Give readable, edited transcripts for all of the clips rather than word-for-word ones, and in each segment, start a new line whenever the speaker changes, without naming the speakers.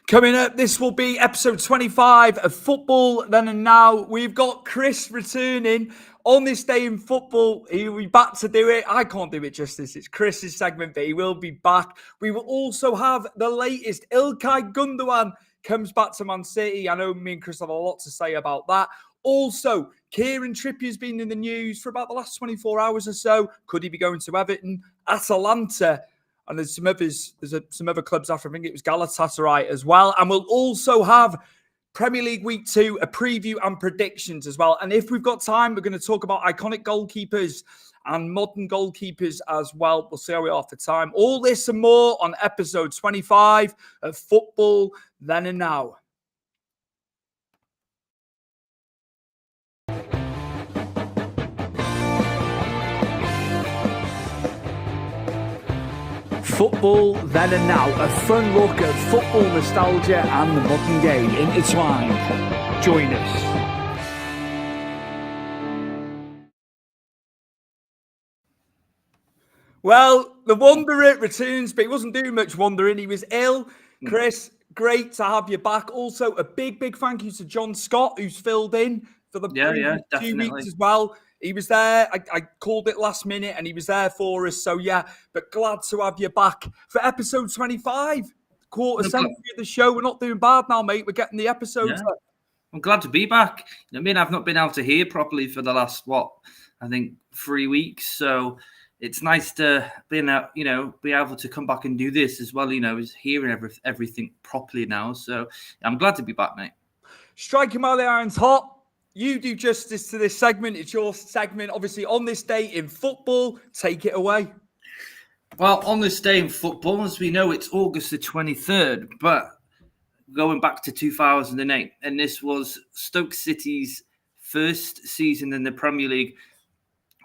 Coming up, this will be episode 25 of Football Then and Now. We've got Chris returning on this day in football. He will be back to do it. I can't do it justice. It's Chris's segment, but he will be back. We will also have the latest. İlkay Gundogan comes back to Man City. I know me and Chris have a lot to say about that. Also, Kieran Trippier's been in the news for about the last 24 hours or so. Could he be going to Everton? Atalanta. And there's some others. There's some other clubs after. I think it was Galatasaray as well. And we'll also have Premier League Week 2, a preview and predictions as well. And if we've got time, we're going to talk about iconic goalkeepers and modern goalkeepers as well. We'll see how we are for time. All this and more on episode 25 of Football Then and Now. Football Then and Now, a fun look at football nostalgia and the modern game intertwined. Join us. Well, the Wanderer returns, but he wasn't doing much wandering. He was ill. Chris, great to have you back. Also, a big thank you to John Scott, who's filled in for the previous 2 weeks as well. He was there. I called it last minute and he was there for us. So, yeah, but glad to have you back for episode 25. Quarter century of the show. We're not doing bad now, mate. We're getting the episodes up.
I'm glad to be back. I mean, I've not been able to hear properly for the last, 3 weeks. So it's nice to be able to come back and do this as well, is hearing everything properly now. So I'm glad to be back, mate.
Striking while the iron's hot. You do justice to this segment. It's your segment, obviously, on this day in football. Take it away.
Well, on this day in football, as we know, it's August the 23rd, but going back to 2008, and this was Stoke City's first season in the Premier League.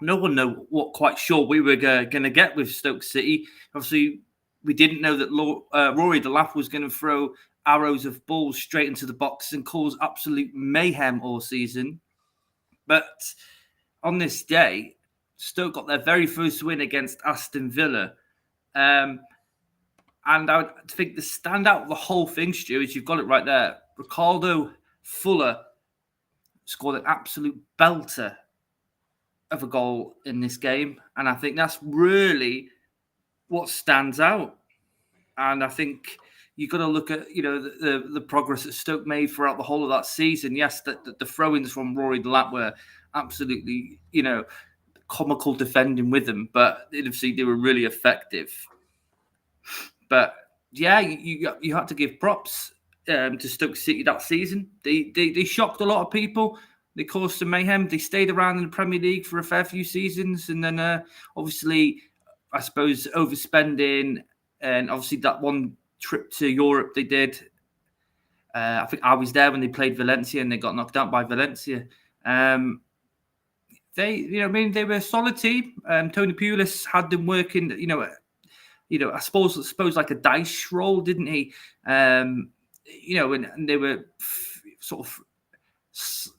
No one knew what quite sure we were going to get with Stoke City. Obviously, we didn't know that Rory Delap was going to throw arrows of balls straight into the box and cause absolute mayhem all season. But on this day, Stoke got their very first win against Aston Villa. And I would think the standout of the whole thing, Stu, is you've got it right there. Ricardo Fuller scored an absolute belter of a goal in this game. And I think that's really what stands out. And I think you've got to look at, the progress that Stoke made throughout the whole of that season. Yes, the throw-ins from Rory Delap were absolutely, comical defending with them, but obviously they were really effective. But yeah, you had to give props to Stoke City that season. They shocked a lot of people. They caused some mayhem. They stayed around in the Premier League for a fair few seasons, and then obviously, I suppose overspending, and obviously that one trip to Europe they did. I think I was there when they played Valencia and they got knocked out by Valencia. They were a solid team. Tony Pulis had them working, I suppose like a dice roll, didn't he? And they were sort of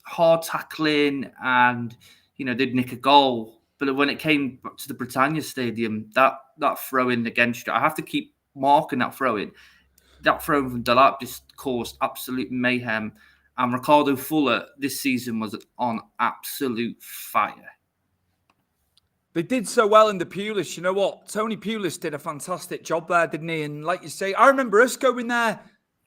hard tackling and, they'd nick a goal. But when it came to the Britannia Stadium, that throw-in against you, I have to keep marking that throw-in. That throw from Delap just caused absolute mayhem. And Ricardo Fuller this season was on absolute fire.
They did so well in the Pulis. You know what? Tony Pulis did a fantastic job there, didn't he? And like you say, I remember us going there.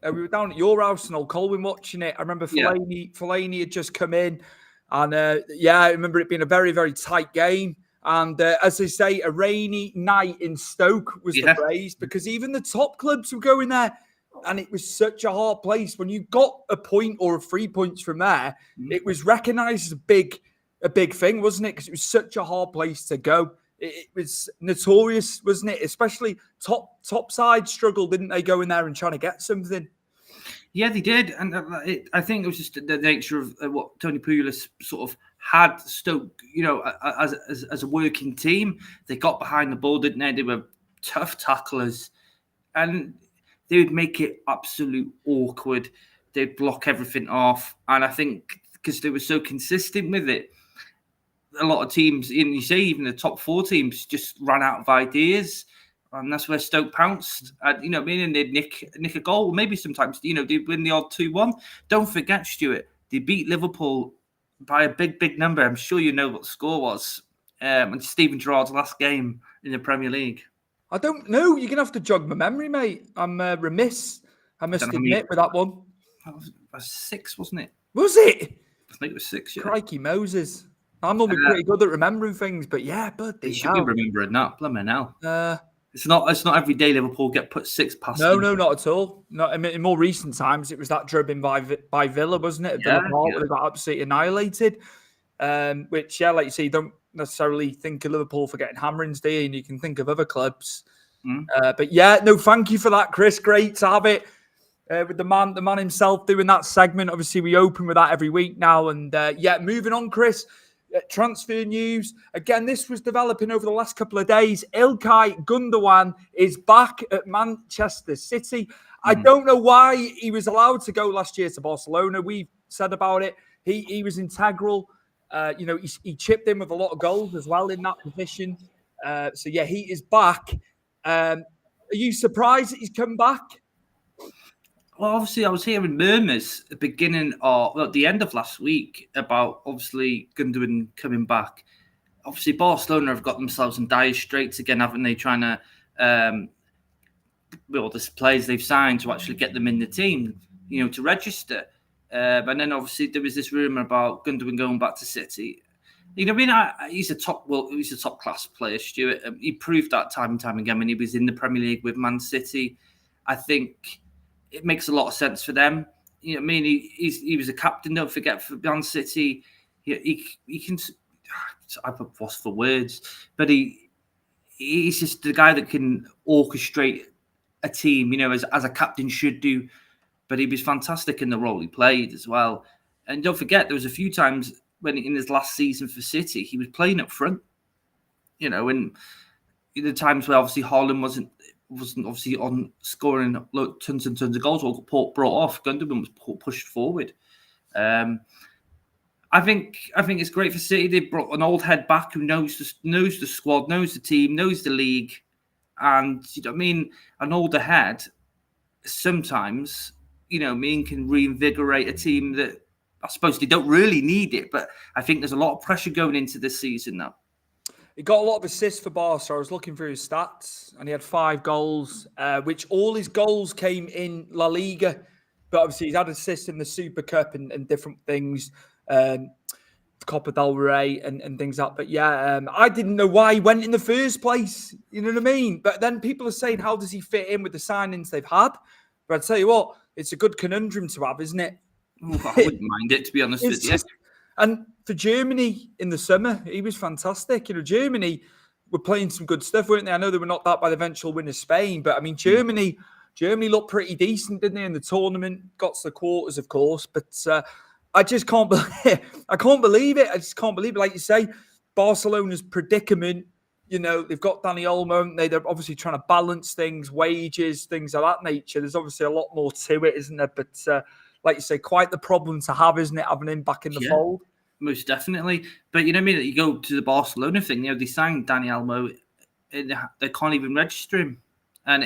We were down at your house in Old Colwyn watching it. I remember Fellaini had just come in. And I remember it being a very, very tight game. And as they say, a rainy night in Stoke was the phrase, because even the top clubs were going there. And it was such a hard place. When you got a point or 3 points from there, it was recognised as a big thing, wasn't it? Because it was such a hard place to go. It was notorious, wasn't it? Especially top side struggled, didn't they, go in there and trying to get something?
Yeah, they did. And I think it was just the nature of what Tony Pulis sort of had Stoke, as a working team. They got behind the ball, didn't they? They were tough tacklers. And they would make it absolute awkward. They'd block everything off. And I think because they were so consistent with it, a lot of teams, and you say even the top four teams, just ran out of ideas. And that's where Stoke pounced. And, you know, meaning they'd nick a goal. Maybe sometimes, you know, they'd win the odd 2-1. Don't forget, Stuart, they beat Liverpool by a big number. I'm sure you know what the score was. And Steven Gerrard's last game in the Premier League.
I don't know. You're going to have to jog my memory, mate. I'm remiss, I must admit, with that one.
That was 6, wasn't it?
Was it?
I think it was 6, yeah.
Crikey Moses. I'm normally pretty good at remembering things, but yeah, but
you should be remembering that. Blimey now. It's not every day Liverpool get put 6 past.
No, not at all. Not in more recent times. It was that drubbing by Villa, wasn't it? Villa Park, where they got absolutely annihilated. Which, yeah, like you say, you don't necessarily think of Liverpool for getting hammerings, do you? And you can think of other clubs. But yeah, no, thank you for that, Chris. Great to have it with the man himself doing that segment. Obviously, we open with that every week now. And yeah, moving on, Chris. Transfer news. Again, this was developing over the last couple of days. İlkay Gundogan is back at Manchester City. I don't know why he was allowed to go last year to Barcelona. We've said about it. He was integral. You know, he chipped in with a lot of goals as well in that position. So, yeah, he is back. Are you surprised that he's come back?
Well, obviously, I was hearing murmurs at the end of last week about obviously Gundogan coming back. Obviously, Barcelona have got themselves in dire straits again, haven't they? Trying to, the players they've signed to actually get them in the team, you know, to register. And then obviously there was this rumor about Gundogan going back to City. You know, I mean, he's a top class player, Stuart. He proved that time and time again when he was in the Premier League with Man City. I think it makes a lot of sense for them. You know, I mean, he was a captain. Don't forget, for Man City, he can. I've lost for words, but he's just the guy that can orchestrate a team. You know, as a captain should do. But he was fantastic in the role he played as well. And don't forget, there was a few times when in his last season for City, he was playing up front. You know, and the times where obviously Haaland wasn't obviously on scoring tons and tons of goals or brought off, Gundogan was pushed forward. I think it's great for City. They brought an old head back who knows the squad, knows the team, knows the league, and you know what I mean. An older head sometimes, you know, can reinvigorate a team that I suppose they don't really need it. But I think there's a lot of pressure going into this season now.
He got a lot of assists for Barca. I was looking through his stats, and he had 5 goals, which all his goals came in La Liga. But obviously, he's had assists in the Super Cup and different things, Copa del Rey and things like that. But yeah, I didn't know why he went in the first place. You know what I mean? But then people are saying, how does he fit in with the signings they've had? But I tell you what, it's a good conundrum to have, isn't it?
I wouldn't mind it, to be honest with you.
And for Germany in the summer, he was fantastic. You know, Germany were playing some good stuff, weren't they? I know they were not that by the eventual win of Spain, but I mean, Germany looked pretty decent, didn't they, in the tournament? Got to the quarters, of course, but I just can't believe it. I just can't believe it. Like you say, Barcelona's predicament. You know, they've got Dani Olmo. They're obviously trying to balance things, wages, things of that nature. There's obviously a lot more to it, isn't there? But like you say, quite the problem to have, isn't it, having him back in the fold?
Most definitely. But you know what I mean? You go to the Barcelona thing, you know, they signed Dani Olmo, and they can't even register him. And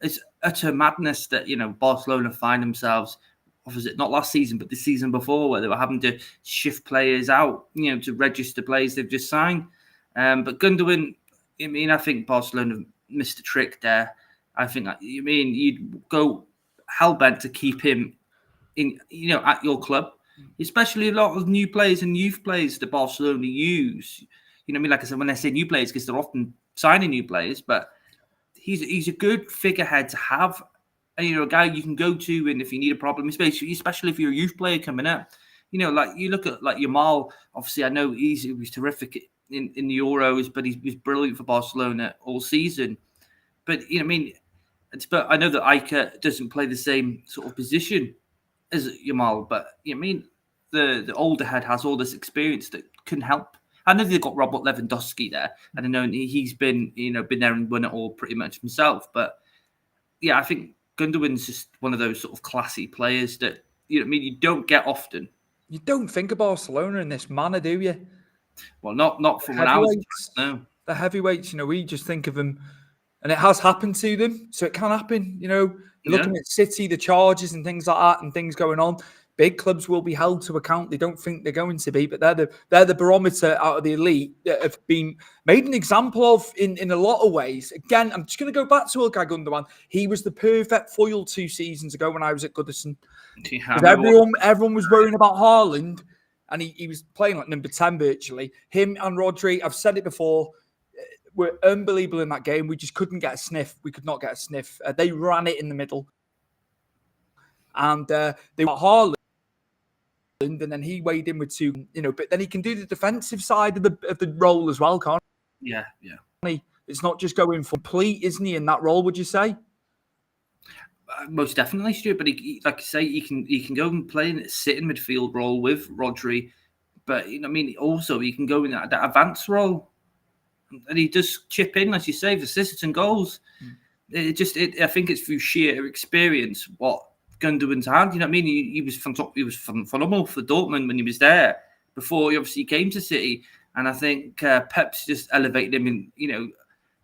it's utter madness that, you know, Barcelona find themselves, was it not last season, but the season before, where they were having to shift players out, you know, to register players they've just signed. But Gundogan, I mean, I think Barcelona missed a trick there. I think, you mean, you'd go hell-bent to keep him in, you know, at your club, especially a lot of new players and youth players that Barcelona use. You know what I mean? Like I said, when I say new players, because they're often signing new players, but he's a good figurehead to have. And, you know, a guy you can go to, and if you need a problem, especially if you're a youth player coming up, you know, like you look at like Yamal. Obviously, I know he was terrific in the Euros, but he was brilliant for Barcelona all season. But you know, what I mean, but I know that Iker doesn't play the same sort of position as Yamal, but you know, what I mean, the older head has all this experience that can help. I know they've got Robert Lewandowski there, and I know he's been there and won it all pretty much himself. But yeah, I think Gundogan's just one of those sort of classy players that, you know what I mean, you don't get often.
You don't think of Barcelona in this manner, do you?
Well, not from when I was. No,
the heavyweights. You know, we just think of them And it has happened to them. So it can happen. You're looking at City, the charges and things like that and things going on. Big clubs will be held to account. They don't think they're going to be, but they're the barometer out of the elite that have been made an example of in a lot of ways. Again, I'm just going to go back to Ilkay Gundogan. He was the perfect foil 2 seasons ago when I was at Goodison. Everyone was worrying about Haaland, and he was playing like number 10 virtually. Him and Rodri, I've said it before, were unbelievable in that game. We just couldn't get a sniff. We could not get a sniff. They ran it in the middle. And they were Haaland, and then he weighed in with 2, but then he can do the defensive side of the role as well, can't
he? Yeah.
It's not just going for complete, isn't he, in that role, would you say?
Most definitely, Stuart. But he, like you say, he can go and play in a sitting midfield role with Rodri. But also he can go in that advanced role, and he does chip in, as you say, for assists and goals. I think it's through sheer experience what Gundogan's had. He was phenomenal for Dortmund when he was there before he obviously came to City, and I think Pep's just elevated him in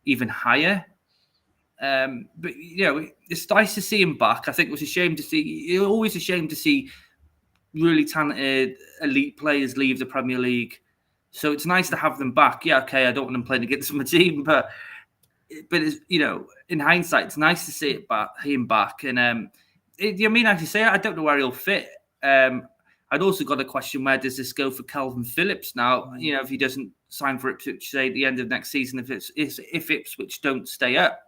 even higher. But it's nice to see him back. I think it was a shame to see. It's always a shame to see really talented elite players leave the Premier League. So it's nice to have them back. Yeah, okay, I don't want them playing against my team, but it's, in hindsight, it's nice to see him back. And as you say, I don't know where he'll fit. I'd also got a question: where does this go for Calvin Phillips now? If he doesn't sign for Ipswich, say at the end of next season, if Ipswich don't stay up.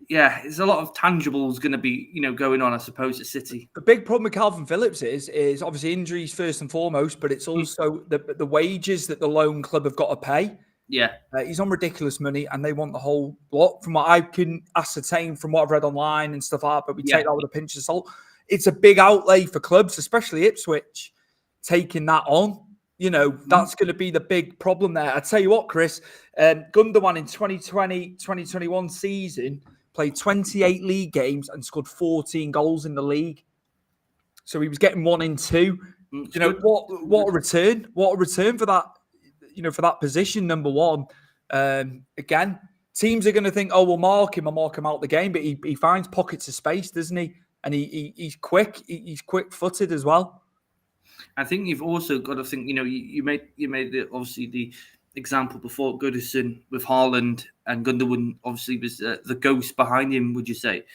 There's a lot of tangibles going to be, going on, I suppose, at City.
The big problem with Calvin Phillips is obviously injuries first and foremost, but it's also the wages that the loan club have got to pay.
Yeah.
He's on ridiculous money and they want the whole lot, from what I can ascertain from what I've read online and stuff like that, but we take that with a pinch of salt. It's a big outlay for clubs, especially Ipswich, taking that on. That's going to be the big problem there. I tell you what, Chris, Gundogan in 2020-2021 season played 28 league games and scored 14 goals in the league. So he was getting 1 in 2. What a return! What a return for that! For that position, number 1. Again, teams are going to think, "Oh, we'll mark him out the game," but he finds pockets of space, doesn't he? And he's quick. He's quick-footed as well.
I think you've also got to think. You made obviously the example before Goodison with Haaland, and Gundogan obviously was the ghost behind him. Would you say?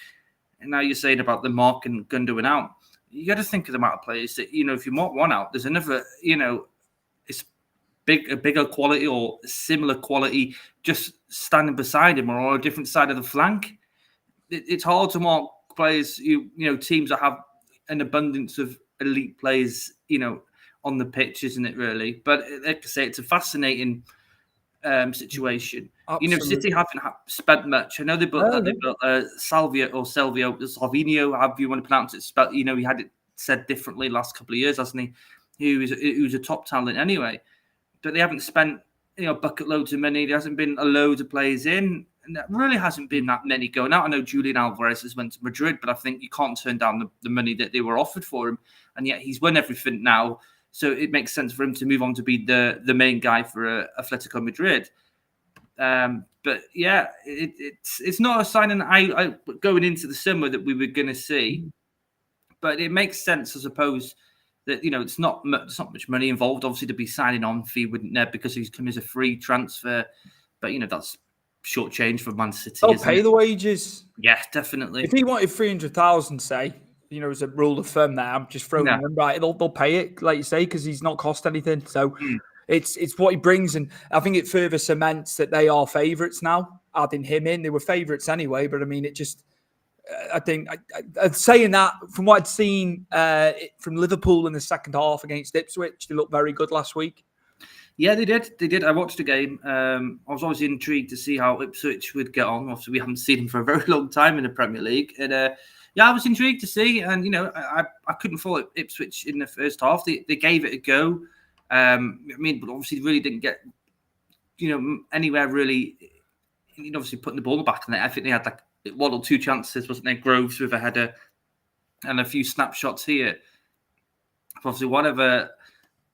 And now you're saying about the mark and Gundogan out. You got to think of the amount of players that if you mark one out, there's another. It's a bigger quality or similar quality just standing beside him or on a different side of the flank. It's hard to mark players. Teams that have an abundance of elite players, on the pitch, isn't it really? But like I say, it's a fascinating situation.
Absolutely.
City haven't spent much. I know they built Salvino, however you want to pronounce it. He had it said differently last couple of years, hasn't he? Who's a top talent anyway. But they haven't spent bucket loads of money. There hasn't been a load of players in. And there really hasn't been that many going out. I know Julian Alvarez has went to Madrid, but I think you can't turn down the money that they were offered for him. And yet he's won everything now. So it makes sense for him to move on to be the main guy for Atletico Madrid. But yeah, it's not a signing I going into the summer that we were going to see. But it makes sense, I suppose, that it's not much money involved. Obviously, to be signing on fee wouldn't there because he's come as a free transfer. But that's short change for Man City.
They'll pay the wages.
Yeah, definitely.
If he wanted 300,000, say, as a rule of thumb there, I'm just throwing them right. They'll pay it, like you say, because he's not cost anything. So it's what he brings, and I think it further cements that they are favourites now. Adding him in, they were favourites anyway. But I mean, it just, I think, saying that from what I'd seen from Liverpool in the second half against Ipswich, they looked very good last week.
Yeah, they did. I watched the game. I was always intrigued to see how Ipswich would get on. Obviously, we haven't seen them for a very long time in the Premier League. And I was intrigued to see. And, I couldn't follow Ipswich in the first half. They gave it a go. But obviously really didn't get, anywhere really, obviously putting the ball back in there. I think they had like 1 or 2 chances, wasn't there? Groves with a header and a few snapshots here. Obviously, whatever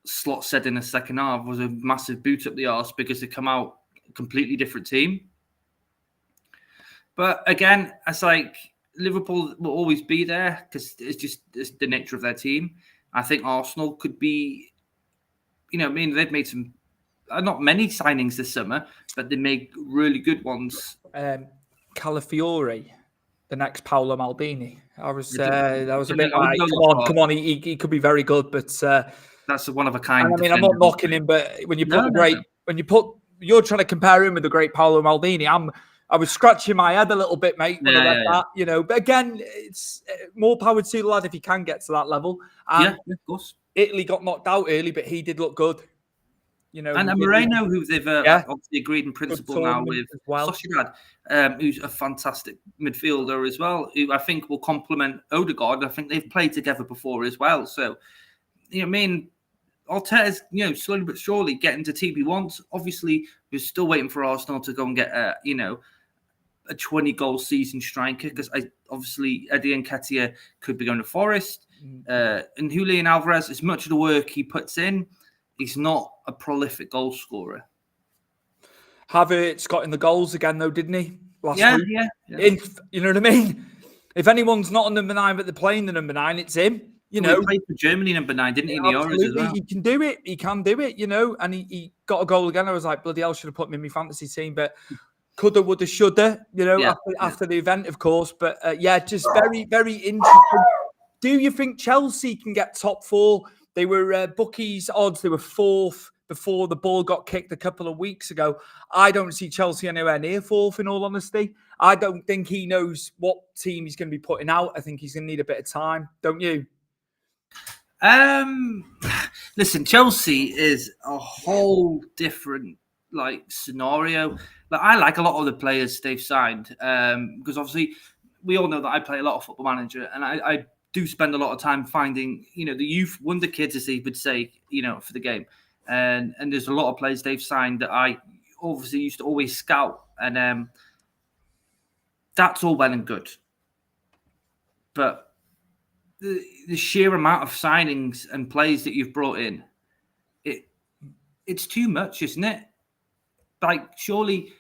Slot said in the second half was a massive boot up the arse because they come out a completely different team. But again, it's like Liverpool will always be there because it's the nature of their team. I think Arsenal could be, they've made some, not many signings this summer, but they made really good ones.
Calafiore, the next Paolo Maldini. I was a bit
I
like, come on, he could be very good, but
that's a one of a kind.
I mean, I'm not knocking him, but when you put you're trying to compare him with the great Paolo Maldini, I was scratching my head a little bit, mate, when I read that. But again, it's more power to the lad if he can get to that level. And
of course.
Italy got knocked out early, but he did look good.
And Moreno, who they've obviously agreed in principle now with Sociedad, who's a fantastic midfielder as well, who I think will complement Odegaard. I think they've played together before as well. So, Arteta's, slowly but surely getting to team he wants. Obviously, we're still waiting for Arsenal to go and get a 20-goal season striker because obviously Eddie Nketiah could be going to Forest. And Julian Alvarez, as much of the work he puts in, he's not a prolific goal scorer.
Havertz got in the goals again, though, didn't he? Last week?
Yeah.
You know what I mean? If anyone's not a number 9, but they're playing the number 9, it's him. He played
for Germany number 9, didn't he? In the Euros as well.
He can do it. He can do it, and he got a goal again. I was like, bloody hell, should have put him in my fantasy team, but coulda, woulda, shoulda, after the event, of course. But just very, very interesting. Do you think Chelsea can get top 4? They were bookies odds. They were 4th before the ball got kicked a couple of weeks ago. I don't see Chelsea anywhere near 4th, in all honesty. I don't think he knows what team he's going to be putting out. I think he's going to need a bit of time. Don't you?
Listen, Chelsea is a whole different scenario. I like a lot of the players they've signed because obviously we all know that I play a lot of Football Manager, and I do spend a lot of time finding the youth wonder kids, as they would say, for the game, and there's a lot of players they've signed that I obviously used to always scout, and that's all well and good, but the sheer amount of signings and players that you've brought in, it's too much, isn't it? Surely,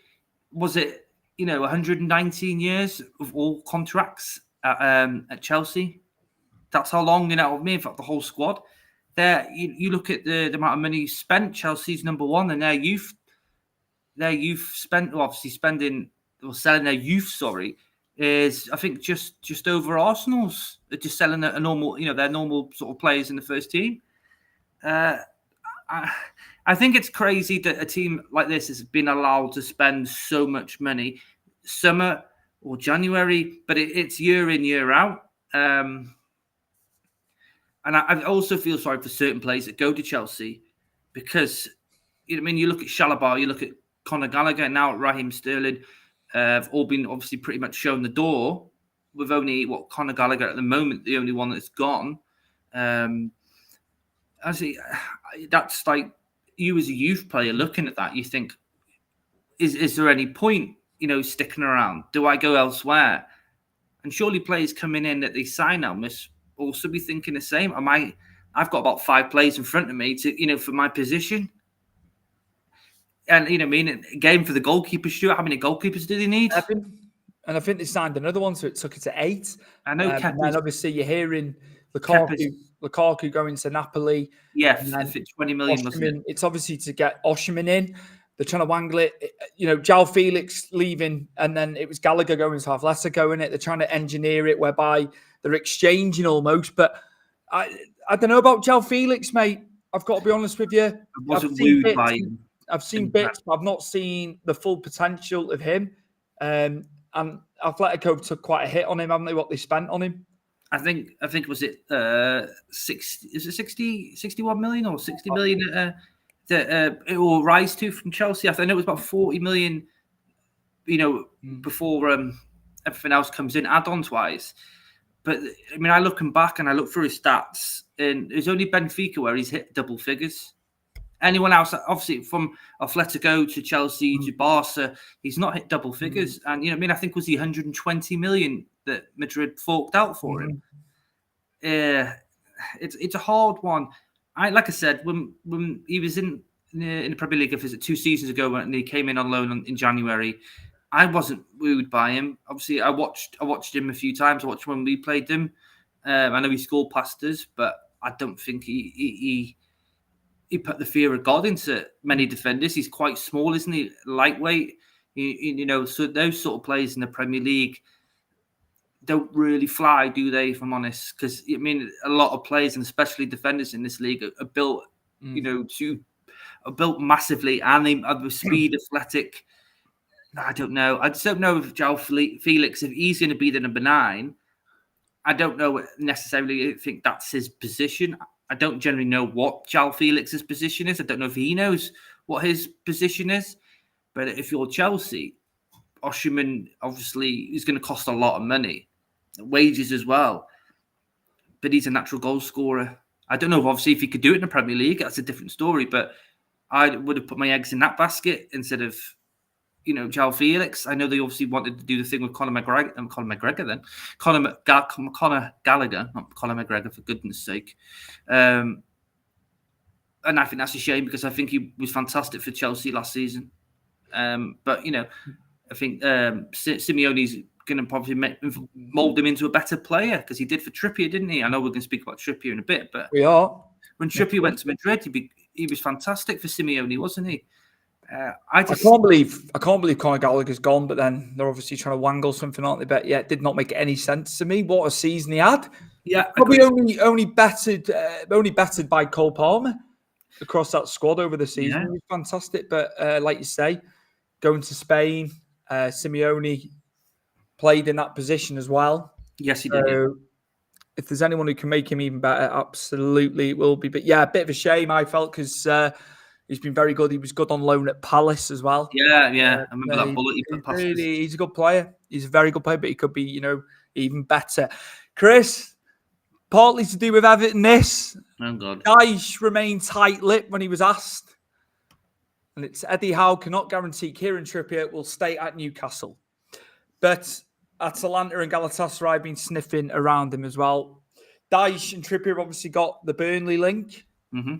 was it 119 years of all contracts at Chelsea? That's how long, in fact, the whole squad. There, you look at the amount of money spent. Chelsea's number 1, and their youth spent, obviously selling their youth. Sorry, is I think just over Arsenal's. They're just selling a normal, their normal sort of players in the first team. I think it's crazy that a team like this has been allowed to spend so much money, summer or January, but it's year in, year out. And I also feel sorry for certain players that go to Chelsea because, you look at Shalaba, you look at Conor Gallagher, now Raheem Sterling, have all been obviously pretty much shown the door, with only Conor Gallagher at the moment, the only one that's gone. Actually, that's like you as a youth player looking at that, you think, is there any point, sticking around? Do I go elsewhere? And surely players coming in that they sign now must also be thinking the same. I've got about 5 players in front of me to, for my position. And, again, for the goalkeepers, Stuart, how many goalkeepers do they need?
7. And I think they signed another one, so it took it to 8.
I know.
And obviously you're hearing Lukaku going to Napoli.
Yeah, 20 million, wasn't it?
It's obviously to get Osimhen in. They're trying to wangle it. João Felix leaving, and then it was Gallagher going to Atletico in it. They're trying to engineer it whereby they're exchanging almost. But I don't know about João Felix, mate. I've got to be honest with you.
I wasn't wooed by him.
I've seen bits, but I've not seen the full potential of him. And Atletico took quite a hit on him, haven't they? What they spent on him?
I think was it 61 million or 60 million that it will rise to from Chelsea. I know it was about 40 million, before everything else comes in add-ons wise. But I looking back and I look through his stats, and it's only Benfica where he's hit double figures. Anyone else, obviously from Atletico to Chelsea to Barca, he's not hit double figures. And I think was the 120 million that Madrid forked out for him. It's a hard one. Like I said, when he was in the Premier League, 2 seasons ago, when he came in on loan in January, I wasn't wooed by him. Obviously, I watched him a few times. I watched when we played him. I know he scored past us, but I don't think he put the fear of God into many defenders. He's quite small, isn't he? Lightweight. So those sort of players in the Premier League don't really fly, do they? If I'm honest, because I mean, a lot of players and especially defenders in this league are built, are built massively, and they are the speed, athletic. I don't know. I just don't know if João Felix, if he's going to be the number 9. I don't know necessarily think that's his position. I don't generally know what João Felix's position is. I don't know if he knows what his position is. But if you're Chelsea, Osimhen obviously is going to cost a lot of money, wages as well. But he's a natural goal scorer. I don't know, obviously, if he could do it in the Premier League. That's a different story. But I would have put my eggs in that basket instead of, João Felix. I know they obviously wanted to do the thing with Conor Gallagher, not Conor McGregor, for goodness sake. And I think that's a shame because I think he was fantastic for Chelsea last season. But, I think Simeone's going to probably mould him into a better player because he did for Trippier, didn't he? I know we're going to speak about Trippier in a bit, but
we are.
When Trippier went to Madrid, he was fantastic for Simeone, wasn't he?
I can't believe Conor Gallagher's gone, but then they're obviously trying to wangle something, aren't they? But yeah, it did not make any sense to me. What a season he had!
Yeah,
probably only bettered by Cole Palmer across that squad over the season.
Yeah.
It was fantastic, but like you say, going to Spain, Simeone played in that position as well.
Yes, he did. Yeah.
If there's anyone who can make him even better, absolutely it will be. But yeah, a bit of a shame I felt because he's been very good. He was good on loan at Palace as well.
Yeah. I remember that bullet he put past us.
He's a good player. He's a very good player, but he could be, even better. Chris, partly to do with Everton,
Oh, God.
Dyche remained tight-lipped when he was asked. And it's Eddie Howe cannot guarantee Kieran Trippier will stay at Newcastle. But Atalanta and Galatasaray have been sniffing around him as well. Dyche and Trippier obviously got the Burnley link.
Mm-hmm.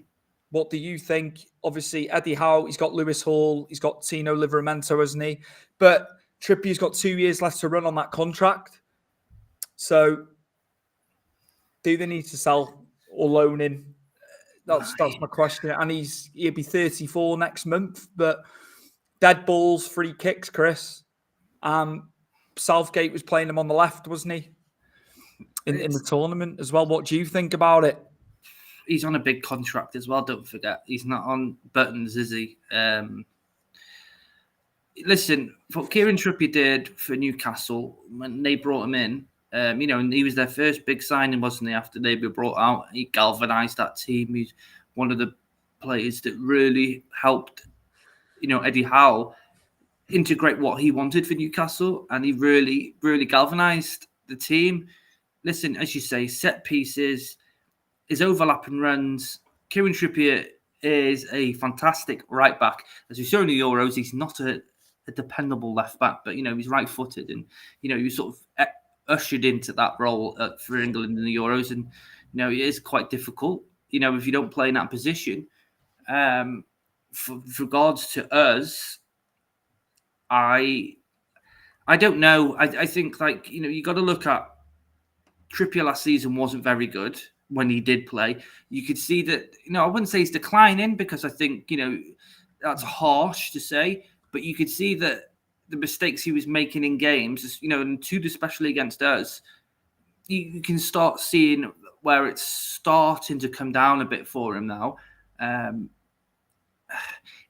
What do you think? Obviously, Eddie Howe, he's got Lewis Hall, he's got Tino Livramento, hasn't he? But Trippier's got 2 years left to run on that contract. So, do they need to sell or loan him? That's my question. And he'll be 34 next month. But dead balls, free kicks, Chris. Southgate was playing him on the left, wasn't he? In the tournament as well. What do you think about it?
He's on a big contract as well, don't forget. He's not on buttons, is he? Listen, what Kieran Trippier did for Newcastle when they brought him in, and he was their first big signing, wasn't he, after they were brought out? He galvanised that team. He's one of the players that really helped, Eddie Howe integrate what he wanted for Newcastle, and he really, really galvanised the team. Listen, as you say, set pieces, his overlapping runs. Kieran Trippier is a fantastic right back. As we saw in the Euros, he's not a dependable left back, but he's right-footed, and he was sort of ushered into that role for England in the Euros, and it is quite difficult. If you don't play in that position. For regards to us, I don't know. I think you got to look at Trippier last season wasn't very good when he did play. You could see that, I wouldn't say he's declining because I think, that's harsh to say, but you could see that the mistakes he was making in games, and especially against us, you can start seeing where it's starting to come down a bit for him now.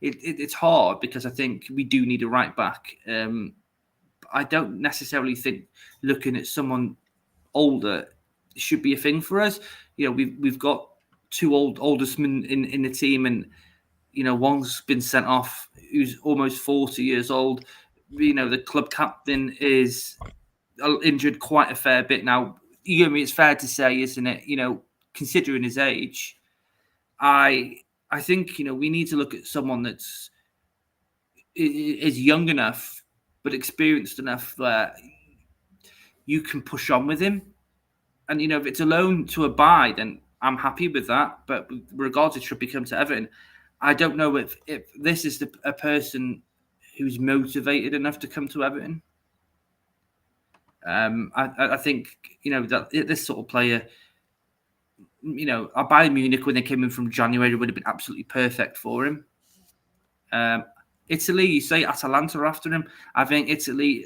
It's hard because I think we do need a right back. I don't necessarily think looking at someone older should be a thing for us. We've got 2 oldest men in the team, and one's been sent off who's almost 40 years old. The club captain is injured quite a fair bit now. It's fair to say, isn't it? Considering his age, I think we need to look at someone that's is young enough but experienced enough where you can push on with him. And if it's a loan to a buy, then I'm happy with that. But with regards to Trippier come to Everton, I don't know if this is a person who's motivated enough to come to Everton. I think, that this sort of player, Bayern Munich, when they came in from January, would have been absolutely perfect for him. Italy, you say Atalanta after him. I think Italy,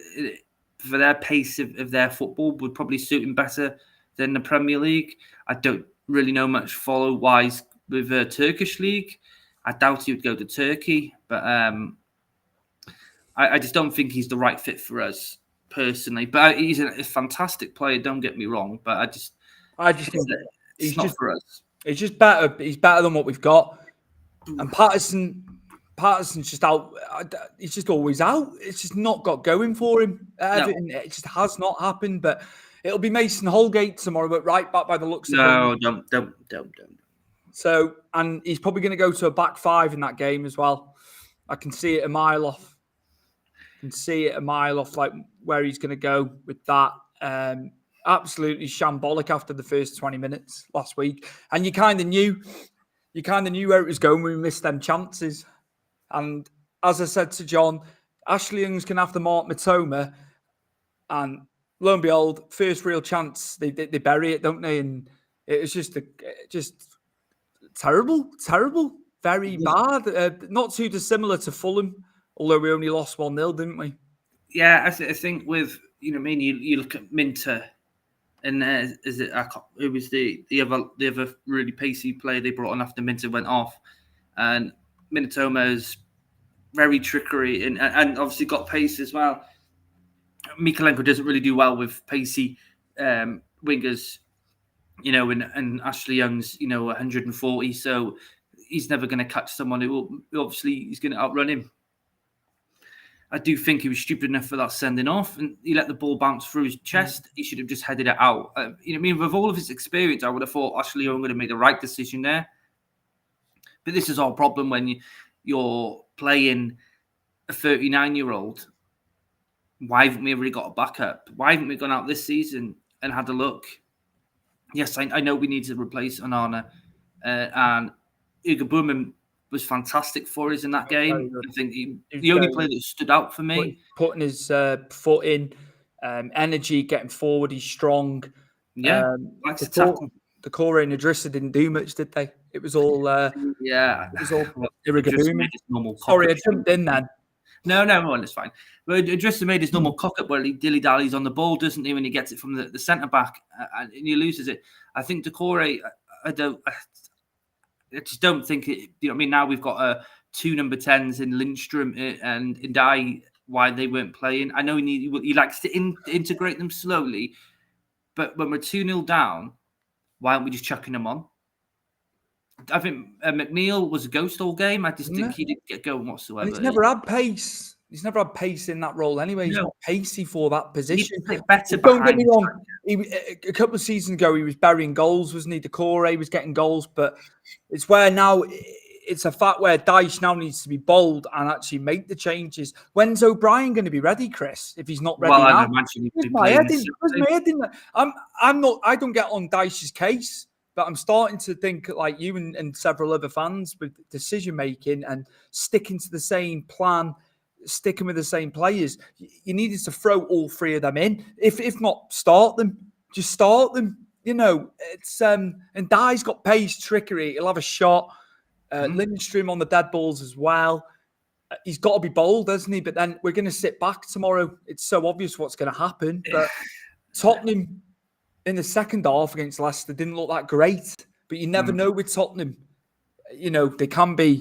for their pace of their football, would probably suit him better than the Premier League. I don't really know much follow-wise with the Turkish league. I doubt he would go to Turkey, but I just don't think he's the right fit for us personally. But he's a fantastic player, don't get me wrong, but I just think that it's not for us.
He's just better. He's better than what we've got. And Patterson's just out. He's just always out. It's just not got going for him. Everton, it just has not happened. But it'll be Mason Holgate tomorrow, but right back by the looks of
it. No, don't.
So, and he's probably going to go to a back five in that game as well. I can see it a mile off. Like where he's going to go with that. Absolutely shambolic after the first 20 minutes last week. And you kind of knew where it was going when we missed them chances. And as I said to John, Ashley Young's going to have to mark Matoma. And lo and behold, first real chance, they bury it, don't they? And it was just terrible, very bad. Not too dissimilar to Fulham, although we only lost 1-0, didn't we?
Yeah, I think with, you look at Minter, and who was the other really pacey player they brought on after Minter went off, and Minotoma is very trickery and obviously got pace as well. Mikalenko doesn't really do well with pacey wingers, and Ashley Young's 140, so he's never going to catch someone who obviously he's going to outrun him. I do think he was stupid enough for that sending off, and he let the ball bounce through his chest. He should have just headed it out. With all of his experience, I would have thought Ashley Young would have made the right decision there. But this is our problem when you're playing a 39-year-old. Why haven't we really got a backup? Why haven't we gone out this season and had a look? Yes, I know we need to replace Onana, and Ugo Buurman was fantastic for us in that game. I think the only player that stood out for me.
Putting his foot in, energy, getting forward, he's strong.
Yeah, likes to tackle.
The Corey and Idrissa didn't do much, did they? It was all
it
was all Irrigaboom. Sorry, I jumped in then.
No, it's fine. But Idrissa made his normal cock-up where he dilly-dallies on the ball, doesn't he, when he gets it from the centre-back and he loses it. I think Decore, I just don't think it. Now we've got two number 10s in Lindstrom and Ndai. Why they weren't playing? I know he likes to integrate them slowly, but when we're 2-0 down, why aren't we just chucking them on? I think McNeil was a ghost all game. I just think he didn't get going whatsoever.
And he's never had pace. He's never had pace in that role anyway. He's not pacey for that position.
Better.
Don't get me wrong. A couple of seasons ago, he was burying goals, wasn't he? Decore was getting goals, but it's where now it's a fact where Dyche now needs to be bold and actually make the changes. When's O'Brien going to be ready, Chris? If he's not ready now, I don't get on Dyche's case. But I'm starting to think like you and several other fans with decision making and sticking to the same plan, sticking with the same players. You needed to throw all three of them in. If not, start them. Just start them. It's and Dye's got pace, trickery. He'll have a shot. Lindstrom on the dead balls as well. He's got to be bold, doesn't he? But then we're going to sit back tomorrow. It's so obvious what's going to happen. But Tottenham in the second half against Leicester didn't look that great, but you never know with Tottenham. They can be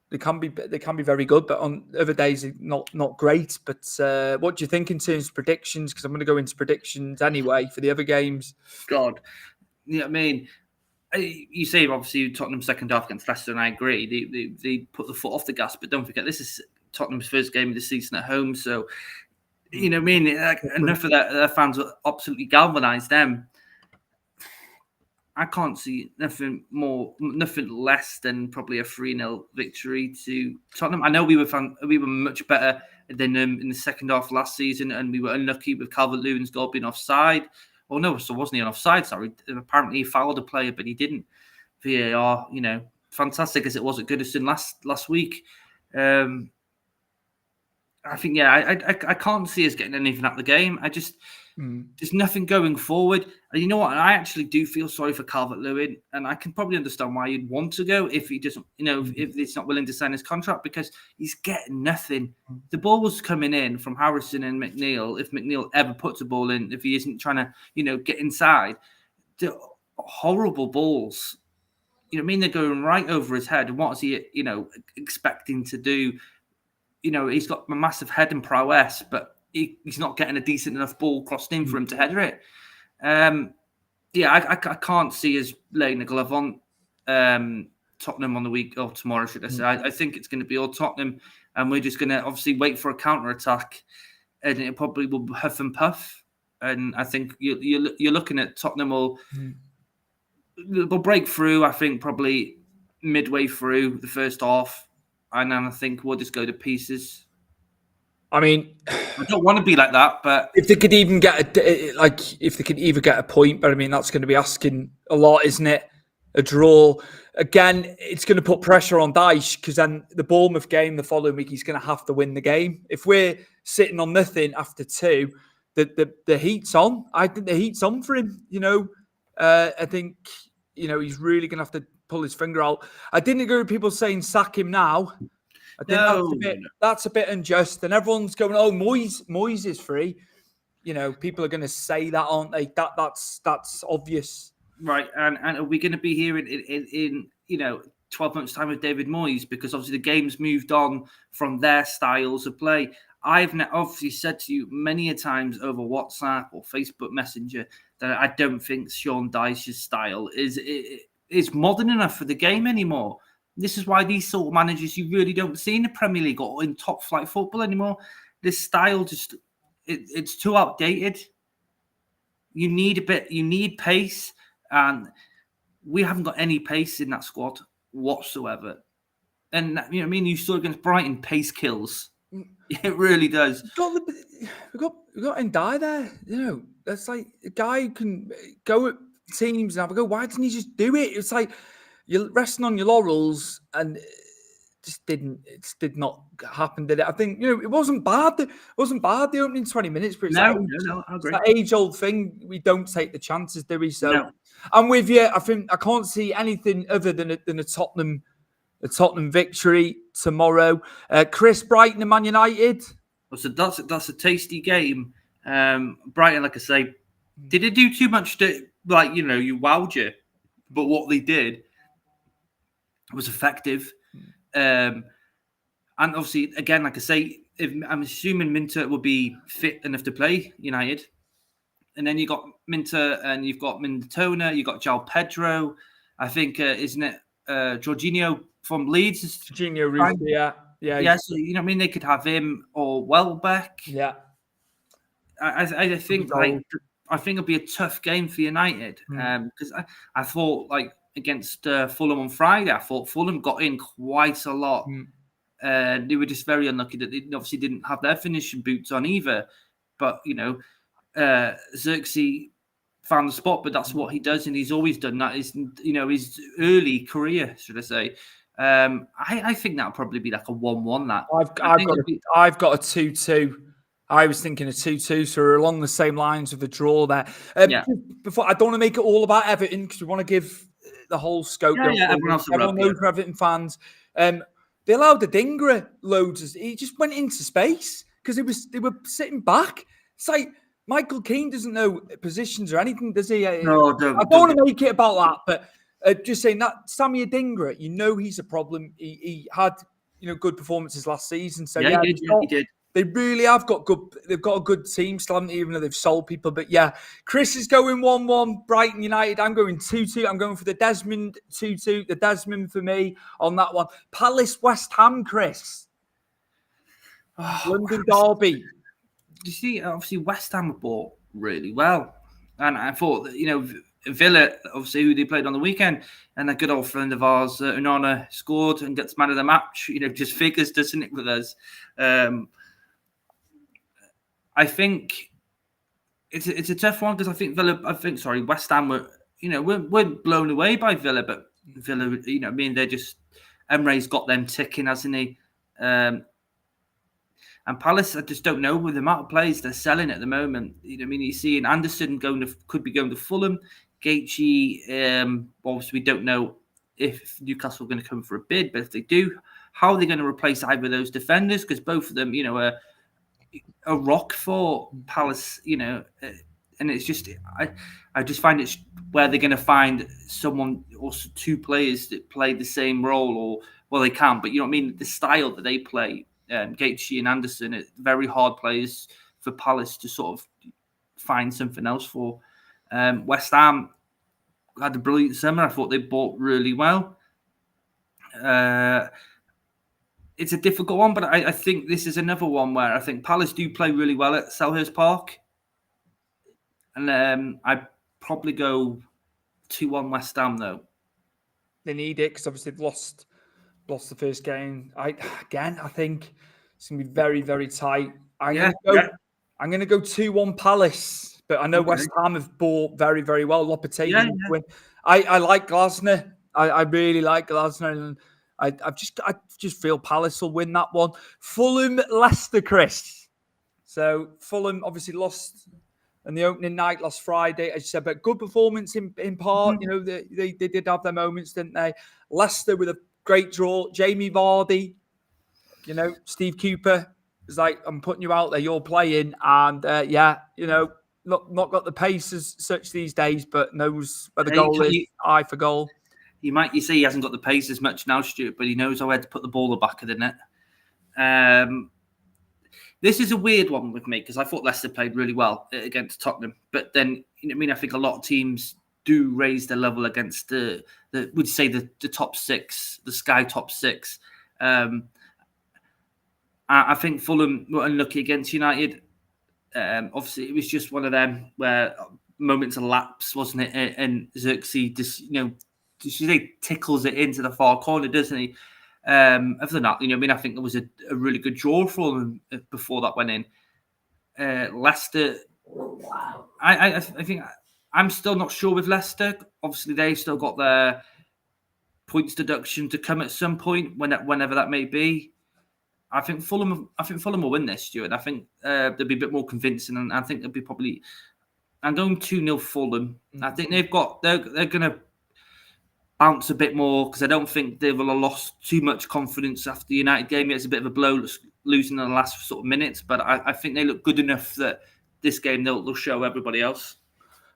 very good, but on other days not great. But what do you think in terms of predictions? Because I'm going to go into predictions anyway for the other games.
God, you say obviously Tottenham second half against Leicester, and I agree. They put the foot off the gas, but don't forget this is Tottenham's first game of the season at home, so. Enough of their fans will absolutely galvanise them. I can't see nothing less than probably a 3-0 victory to Tottenham. I know we were much better than them in the second half last season, and we were unlucky with Calvert-Lewin's goal being offside. Oh no, so wasn't he on offside? Sorry, apparently he fouled a player, but he didn't. VAR, fantastic as it was at Goodison last week. I think, I can't see us getting anything out of the game. There's nothing going forward. And you know what? I actually do feel sorry for Calvert-Lewin, and I can probably understand why you'd want to go if he doesn't, if he's not willing to sign his contract, because he's getting nothing. The ball was coming in from Harrison and McNeil. If McNeil ever puts a ball in, if he isn't trying to, get inside, the horrible balls. They're going right over his head. And what is he, expecting to do? He's got a massive head and prowess, but he's not getting a decent enough ball crossed in for him to header it. I can't see us laying a glove on Tottenham on the week or tomorrow, should I say. I think it's going to be all Tottenham, and we're just going to obviously wait for a counter-attack, and it probably will huff and puff. And I think you're looking at Tottenham will break through, I think, probably midway through the first half. And then I think we'll just go to pieces.
I mean,
I don't want to be like that, but
if they could even get if they could either get a point, but I mean, that's going to be asking a lot, isn't it? A draw. Again, it's going to put pressure on Dyche, because then the Bournemouth game the following week, he's going to have to win the game. If we're sitting on nothing after 2, the heat's on. I think the heat's on for him. I think he's really going to have to pull his finger out. I didn't agree with people saying sack him now. I think that's a bit unjust, and everyone's going, "Oh, Moyes is free." People are going to say that, aren't they? That's obvious,
right? And are we going to be here in 12 months' time with David Moyes? Because obviously the game's moved on from their styles of play. I've obviously said to you many a times over WhatsApp or Facebook Messenger that I don't think Sean Dyche's style is modern enough for the game anymore. This is why these sort of managers you really don't see in the Premier League or in top flight football anymore. This style it's too outdated. You need pace, and we haven't got any pace in that squad whatsoever. And you saw against Brighton, pace kills. It really does.
We've got Ndiaye there. That's like a guy who can go at teams and have a go. Why didn't he just do it? It's like you're resting on your laurels, and it did not happen, did it? I think it wasn't bad. It wasn't bad the opening 20 minutes, but it's
no, I agree.
It's that age-old thing. We don't take the chances, do we? So no. I'm with you. I think I can't see anything other than a Tottenham victory tomorrow. Chris, Brighton and Man United.
So that's a tasty game. Brighton, like I say, did they do too much to you wowed you? But what they did was effective. And obviously, again, like I say, I'm assuming Minter will be fit enough to play United. And then you got Minter, and you've got Mintona, you've got João Pedro. I think, isn't it Jorginho from Leeds?
Jorginho Ruth, yeah.
So they could have him or Welbeck.
Yeah.
I think it'll be a tough game for United because I thought against Fulham on Friday, I thought Fulham got in quite a lot. They were just very unlucky that they obviously didn't have their finishing boots on either. But Xerxes found the spot, but that's what he does, and he's always done that. Is his early career, should I say? I think that'll probably be like a 1-1. That
I've got a 2-2. I was thinking a 2-2, so we're along the same lines of a draw there. Before, I don't want to make it all about Everton because we want to give the whole scope. Everyone knows we're Everton fans. They allowed the Dingra loads. He just went into space because they were sitting back. It's like Michael Keane doesn't know positions or anything, does he?
No,
I don't want to make it about that, but just saying that Sammy Adingra, he's a problem. He had good performances last season. So
he did.
They really have got good. They've got a good team still, even though they've sold people. But yeah, Chris is going 1-1. Brighton United. I'm going 2-2. I'm going for the Desmond 2-2. The Desmond for me on that one. Palace West Ham. Chris. London derby.
You see, obviously West Ham were bought really well, and I thought that Villa, obviously who they played on the weekend, and a good old friend of ours, Unana, scored and gets man of the match. Just figures, doesn't it, with us? I think it's a tough one because I think West Ham weren't blown away by Villa, but Villa, they're just Emre's got them ticking, hasn't he? And Palace, I just don't know with the amount of players they're selling at the moment. I mean, you're seeing Anderson could be going to Fulham. Gaethje, obviously we don't know if Newcastle are going to come for a bid, but if they do, how are they going to replace either of those defenders? Because both of them, are a rock for Palace, and it's just I just find it's where they're going to find someone or two players that play the same role, or well they can, but you know what I mean, the style that they play, Gaethje and Anderson, are very hard players for Palace to sort of find something else for. West Ham had a brilliant summer. I thought they bought really well. It's a difficult one, but I think this is another one where I think Palace do play really well at Selhurst Park. And I'd probably go 2-1 West Ham, though.
They need it because obviously they've lost the first game. I think it's going to be very, very tight. I'm going to go 2-1 Palace, but I know West Ham have bought very, very well. Lopetegui win. I like Glasner. I really like Glasner, and I just feel Palace will win that one. Fulham, Leicester, Chris. So Fulham obviously lost in the opening night last Friday, as you said, but good performance in part. They did have their moments, didn't they? Leicester with a great draw. Jamie Vardy, Steve Cooper was like, I'm putting you out there, you're playing. And not got the pace as such these days, but knows where the goal is, eye for goal.
You say he hasn't got the pace as much now, Stuart, but he knows how to put the ball at the back of the net. This is a weird one with me because I thought Leicester played really well against Tottenham, but then I think a lot of teams do raise their level against the top six, the Sky top six. I think Fulham were unlucky against United. Obviously, it was just one of them where moments of lapse, wasn't it? And Xerxes just tickles it into the far corner, doesn't he? Other than that, I think there was a really good draw for them before that went in. Leicester, I think I'm still not sure with Leicester. Obviously, they've still got their points deduction to come at some point, whenever that may be. I think Fulham will win this, Stuart. I think they'll be a bit more convincing, and I think they'll be probably. I'm going 2-0 Fulham. I think they're going to bounce a bit more because I don't think they will have lost too much confidence after the United game. It's a bit of a blow losing in the last sort of minutes, but I think they look good enough that this game they'll show everybody else.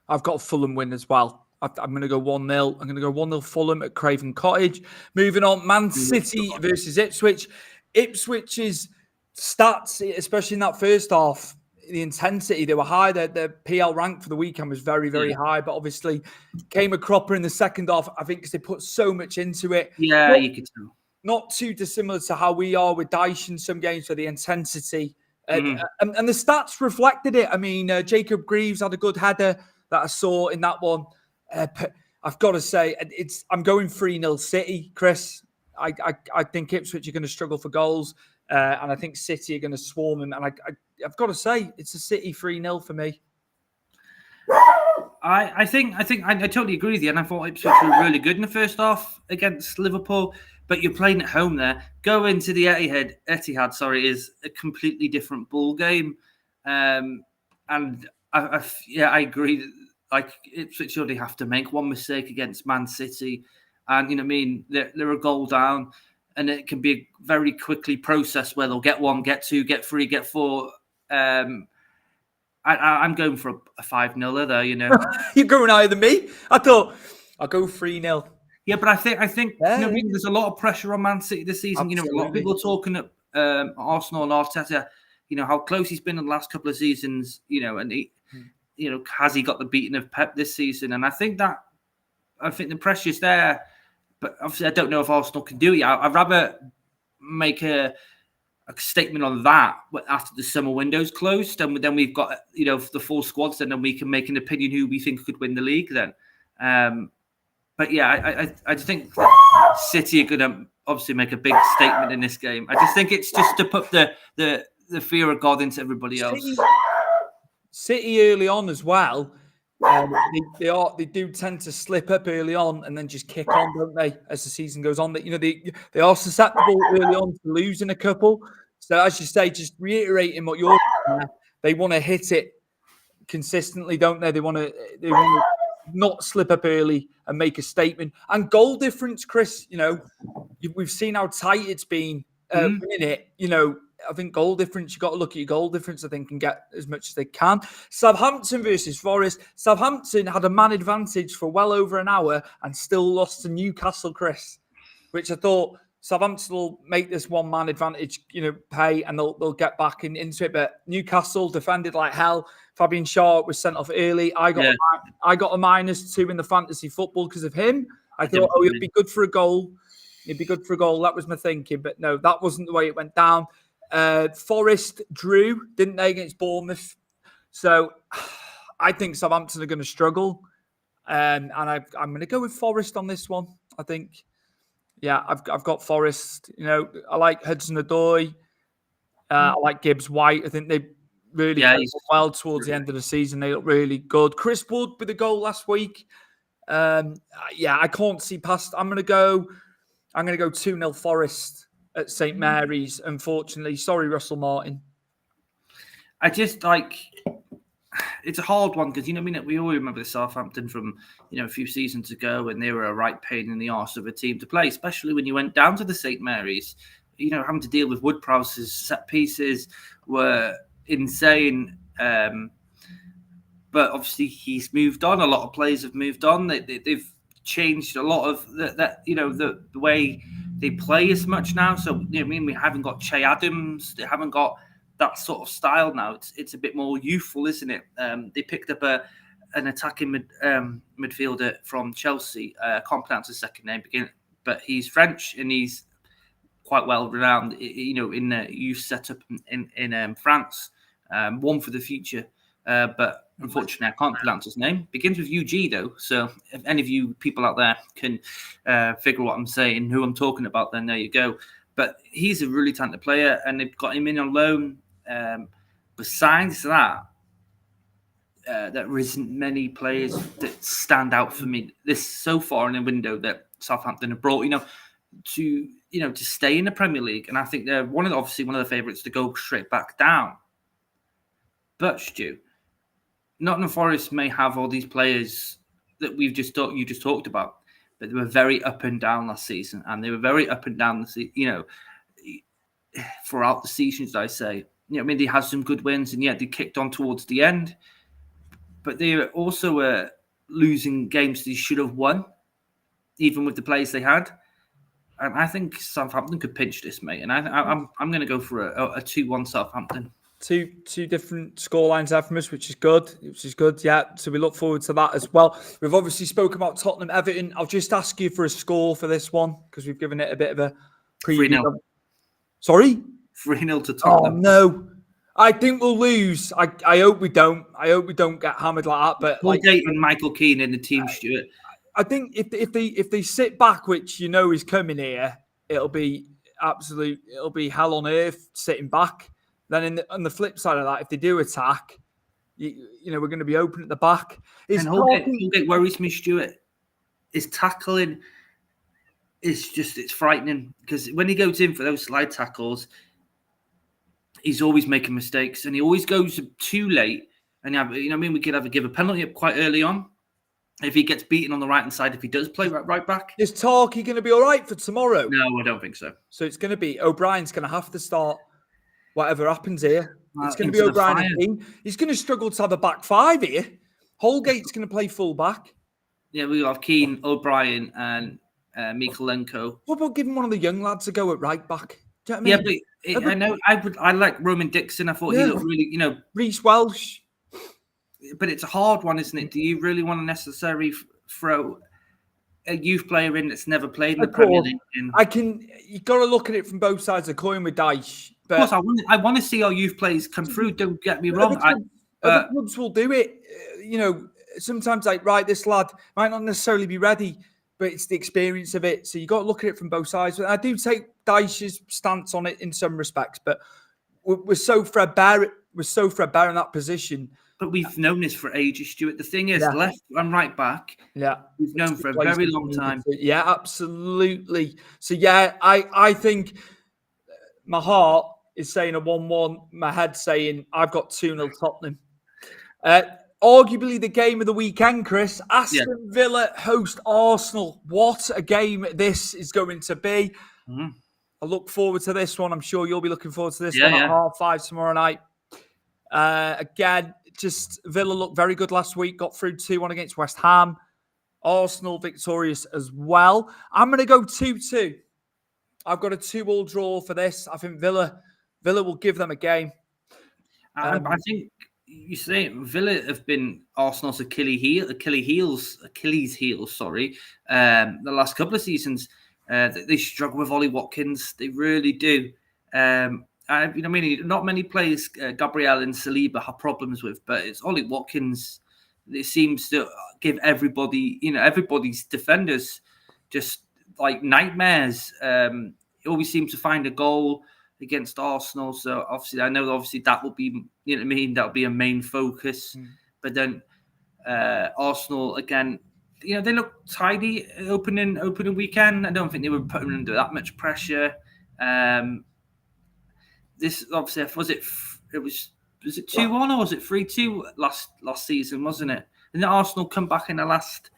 I've got a Fulham win as well. I'm going to go 1-0. I'm going to go 1-0 Fulham at Craven Cottage. Moving on, Man City versus Ipswich. Ipswich's stats, especially in that first half, the intensity, they were high. The PL rank for the weekend was very, very high, but obviously came a cropper in the second half, I think, because they put so much into it.
Yeah, you could tell.
Not too dissimilar to how we are with Dyche in some games for the intensity. And the stats reflected it. I mean, Jacob Greaves had a good header that I saw in that one. I've got to say, I'm going 3-0 City, Chris. I think Ipswich are going to struggle for goals, and I think City are going to swarm them. And I've got to say, it's a City 3-0 for me.
I think I totally agree with you, and I thought Ipswich were really good in the first half against Liverpool. But you're playing at home there. Go into the Etihad, is a completely different ball game, and I agree. Like Ipswich only have to make one mistake against Man City, and they're a goal down, and it can be a very quickly processed where they'll get one, get two, get three, get four. I'm going for a 5-0 there.
You're going higher than me. I thought I'll go 3-0.
Yeah, but I think there's a lot of pressure on Man City this season.
Absolutely.
A lot of people are talking at Arsenal and Arteta. How close he's been in the last couple of seasons. And he, has he got the beating of Pep this season? And I think the pressure's there, but obviously I don't know if Arsenal can do it. I'd rather make a statement on that after the summer window's closed, and then we've got the full squads, and then we can make an opinion who we think could win the league then. But yeah, I think City are going to obviously make a big statement in this game. I just think it's just to put the fear of God into everybody else.
City early on as well. They do tend to slip up early on and then just kick on, don't they? As the season goes on, they are susceptible early on to losing a couple. So as you say, just reiterating what you're saying, they want to hit it consistently, don't they? They want to not slip up early and make a statement. And goal difference, Chris, we've seen how tight it's been winning it. I think goal difference, you've got to look at your goal difference, I think, and get as much as they can. Southampton versus Forest. Southampton had a man advantage for well over an hour and still lost to Newcastle, Chris, which I thought Southampton will make this one man advantage, pay, and they'll get back into it. But Newcastle defended like hell. Fabian Schär was sent off early. I got a -2 in the fantasy football because of him. I thought, he'll be good for a goal. He'd be good for a goal. That was my thinking. But no, that wasn't the way it went down. Forest drew, didn't they, against Bournemouth? So I think Southampton are going to struggle. And I'm going to go with Forest on this one. I think, I've got Forest. I like Hudson-Odoi. I like Gibbs-White. I think they really played well towards the end of the season. They look really good. Chris Wood with a goal last week. I can't see past. I'm going to go 2-0 Forest at St. Mary's, unfortunately. Sorry, Russell Martin.
I just it's a hard one because, we all remember Southampton from, a few seasons ago, and they were a right pain in the arse of a team to play, especially when you went down to the St. Mary's. Having to deal with Wood-Prowse's set pieces were insane. But obviously he's moved on. A lot of players have moved on. They've changed a lot of the way they play as much now. So we haven't got Che Adams. They haven't got that sort of style now. It's a bit more youthful, isn't it? They picked up an attacking midfielder from Chelsea. I can't pronounce his second name, but he's French and he's quite well renowned, in the youth setup in France. One for the future, but unfortunately I can't pronounce his name. Begins with UG though, so if any of you people out there can figure what I'm saying, who I'm talking about, then there you go. But he's a really talented player, and they've got him in on loan. Besides that, there isn't many players that stand out for me this so far in the window that Southampton have brought, to stay in the Premier League. And I think they're one of the favourites to go straight back down. But Stu, Nottingham Forest may have all these players that you just talked about, but they were very up and down last season, and they were very up and down throughout the seasons. I say, they had some good wins, and they kicked on towards the end, but they were also losing games they should have won, even with the players they had. And I think Southampton could pinch this, mate. And I'm going to go for a 2-1 Southampton.
Two different scorelines there from us, which is good. Yeah. So we look forward to that as well. We've obviously spoken about Tottenham Everton. I'll just ask you for a score for this one because we've given it a bit of a preview.
3-0.
Sorry?
3-0 to Tottenham.
Oh no. I think we'll lose. I hope we don't. I hope we don't get hammered like that. But
Holgate and Michael Keane in the team, Stuart.
I think if they sit back, which is coming here, it'll be hell on earth sitting back. Then on the flip side of that, if they do attack, we're going to be open at the back.
And Holgate worries me, Stuart. His tackling is it's frightening because when he goes in for those slide tackles, he's always making mistakes and he always goes too late. And we could either give a penalty up quite early on if he gets beaten on the right hand side. If he does play right back,
is Tarky going to be all right for tomorrow?
No, I don't think so.
So it's going to be O'Brien's going to have to start. Whatever happens here, it's going to be O'Brien and King. He's going to struggle to have a back five here. Holgate's going to play full back.
Yeah, we'll have Keane, O'Brien, and Mikolenko.
What about giving one of the young lads a go at right back? Do you know what I mean?
Yeah, but I know I like Roman Dixon. I thought he looked really,
Reece Welsh.
But it's a hard one, isn't it? Do you really want to necessarily throw a youth player in that's never played in the Premier League?
You've got to look at it from both sides of the coin with Dyche.
But of course, I want to see our youth players come through. Don't get me wrong.
Other clubs will do it. Sometimes this lad might not necessarily be ready, but it's the experience of it. So you got to look at it from both sides. I do take Dyche's stance on it in some respects, but we're so threadbare. We're so threadbare in that position.
But we've known this for ages, Stuart. The thing is, left and right back.
Yeah,
we've known for a very long time.
Yeah, absolutely. So I think my heart is saying a 1-1. My head's saying I've got 2-0 Tottenham. Arguably the game of the weekend, Chris. Aston Villa host Arsenal. What a game this is going to be.
Mm-hmm.
I look forward to this one. I'm sure you'll be looking forward to this one at 5:30 tomorrow night. Again, just Villa looked very good last week. Got through 2-1 against West Ham. Arsenal victorious as well. I'm going to go 2-2. I've got a 2-2 draw for this. I think Villa will give them a game.
I think you say Villa have been Arsenal's Achilles heels. The last couple of seasons, they struggle with Ollie Watkins. They really do. Not many players Gabriel and Saliba have problems with, but it's Ollie Watkins. It seems to give everybody's defenders just like nightmares. He always seems to find a goal against Arsenal. So obviously that will be, that'll be a main focus. But then Arsenal again, they look tidy opening weekend. I don't think they were putting under that much pressure. This obviously was it 2-1 or was it 3-2 last season, wasn't it? And then Arsenal come back in the last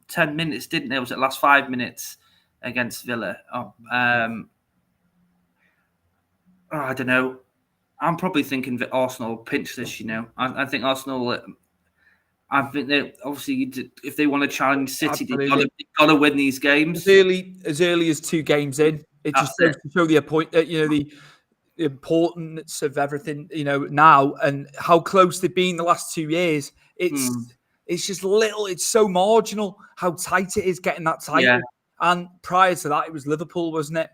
10 minutes, didn't they? Was it last 5 minutes against Villa? I don't know. I'm probably thinking that Arsenal pinch this. I think Arsenal. I think they obviously, if they want to challenge City, they've got to win these games
as early as 2 games in. It just goes to show the importance of everything, now and how close they've been the last 2 years. It's just little. It's so marginal how tight it is getting that title. Yeah. And prior to that, it was Liverpool, wasn't it?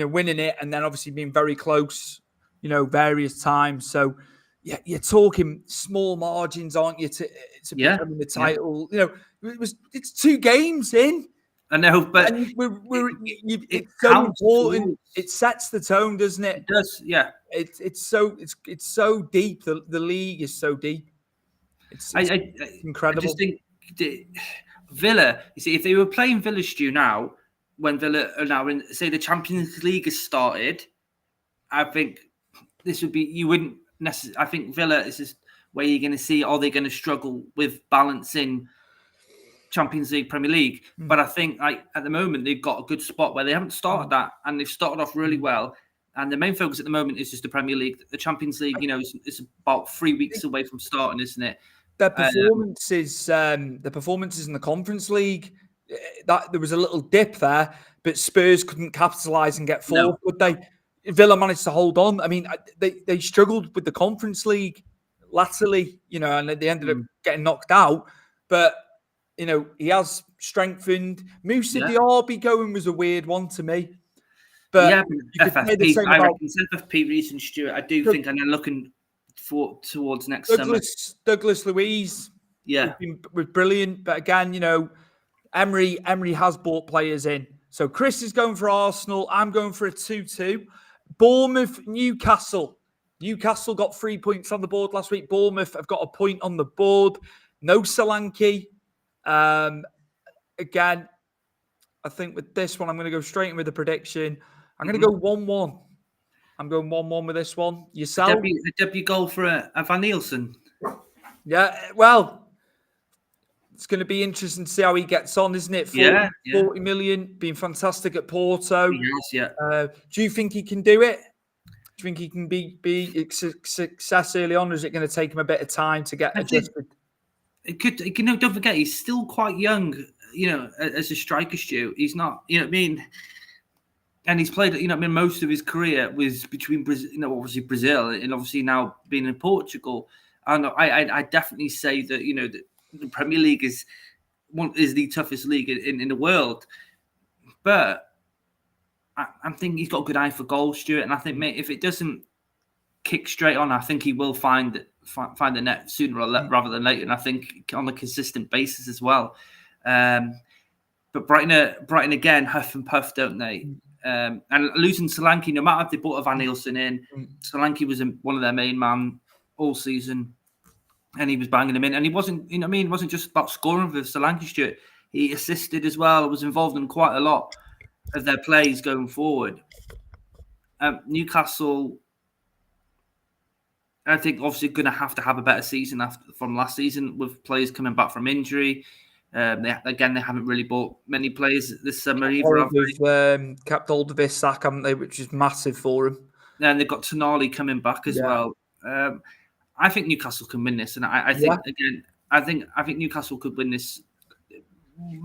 Winning it and then obviously being very close, various times. So, yeah, you're talking small margins, aren't you, to becoming the title? Yeah. It's 2 games in.
I know, but
it's so important. It sets the tone, doesn't it?
It does, yeah.
It's so deep. The league is so deep. It's incredible.
I just think Villa. You see, if they were playing Villa Stew now, when Villa are now in, say, the Champions League has started, I think this would be, you wouldn't necessarily, I think Villa is just where you're going to see, are they going to struggle with balancing Champions League, Premier League? But I think at the moment, they've got a good spot where they haven't started that and they've started off really well. And the main focus at the moment is just the Premier League. The Champions League, it's about 3 weeks away from starting, isn't it?
Their performances, in the Conference League, that there was a little dip there, but Spurs couldn't capitalise and get forward, could they? Villa managed to hold on. I mean, they struggled with the Conference League latterly, and they ended up getting knocked out. But, he has strengthened. Moussa Diaby going was a weird one to me. But
FFP, Reece and Stewart, I do think, and they're looking towards next summer.
Douglas Luiz, was brilliant. But again, Emery has brought players in. So Chris is going for Arsenal. I'm going for a 2-2. Bournemouth, Newcastle. Newcastle got 3 points on the board last week. Bournemouth have got a point on the board. No Solanke. Again, I think with this one, I'm going to go straight in with a prediction. I'm going to go 1-1. I'm going 1-1 with this one. Yourself?
The debut goal for Van Nielsen.
Yeah, well, it's going to be interesting to see how he gets on, isn't it? 40 million, being fantastic at Porto.
Yes, yeah.
Do you think he can do it? Do you think he can be a success early on, or is it going to take him a bit of time to get adjusted?
It could. Don't forget, he's still quite young. As a striker, Stu, he's not. And he's played. Most of his career was between Brazil, obviously Brazil, and obviously now being in Portugal. And I definitely say that the Premier League is the toughest league in the world. But I'm thinking he's got a good eye for goals, Stuart. And I think, mate, if it doesn't kick straight on, I think he will find the net sooner rather than later. And I think on a consistent basis as well. But Brighton again, huff and puff, don't they? And losing Solanke, no matter if they brought a Van Nielsen in, Solanke was one of their main man all season, and he was banging them in. And he wasn't, it wasn't just about scoring for Solanke, Stuart. He assisted as well. Was involved in quite a lot of their plays going forward. Newcastle, I think, obviously going to have a better season from last season with players coming back from injury. They haven't really bought many players this summer either, have they?
They've kept hold of this sack, haven't they? Which is massive for them.
And they've got Tonali coming back as well. I think Newcastle can win this, and I think I think Newcastle could win this.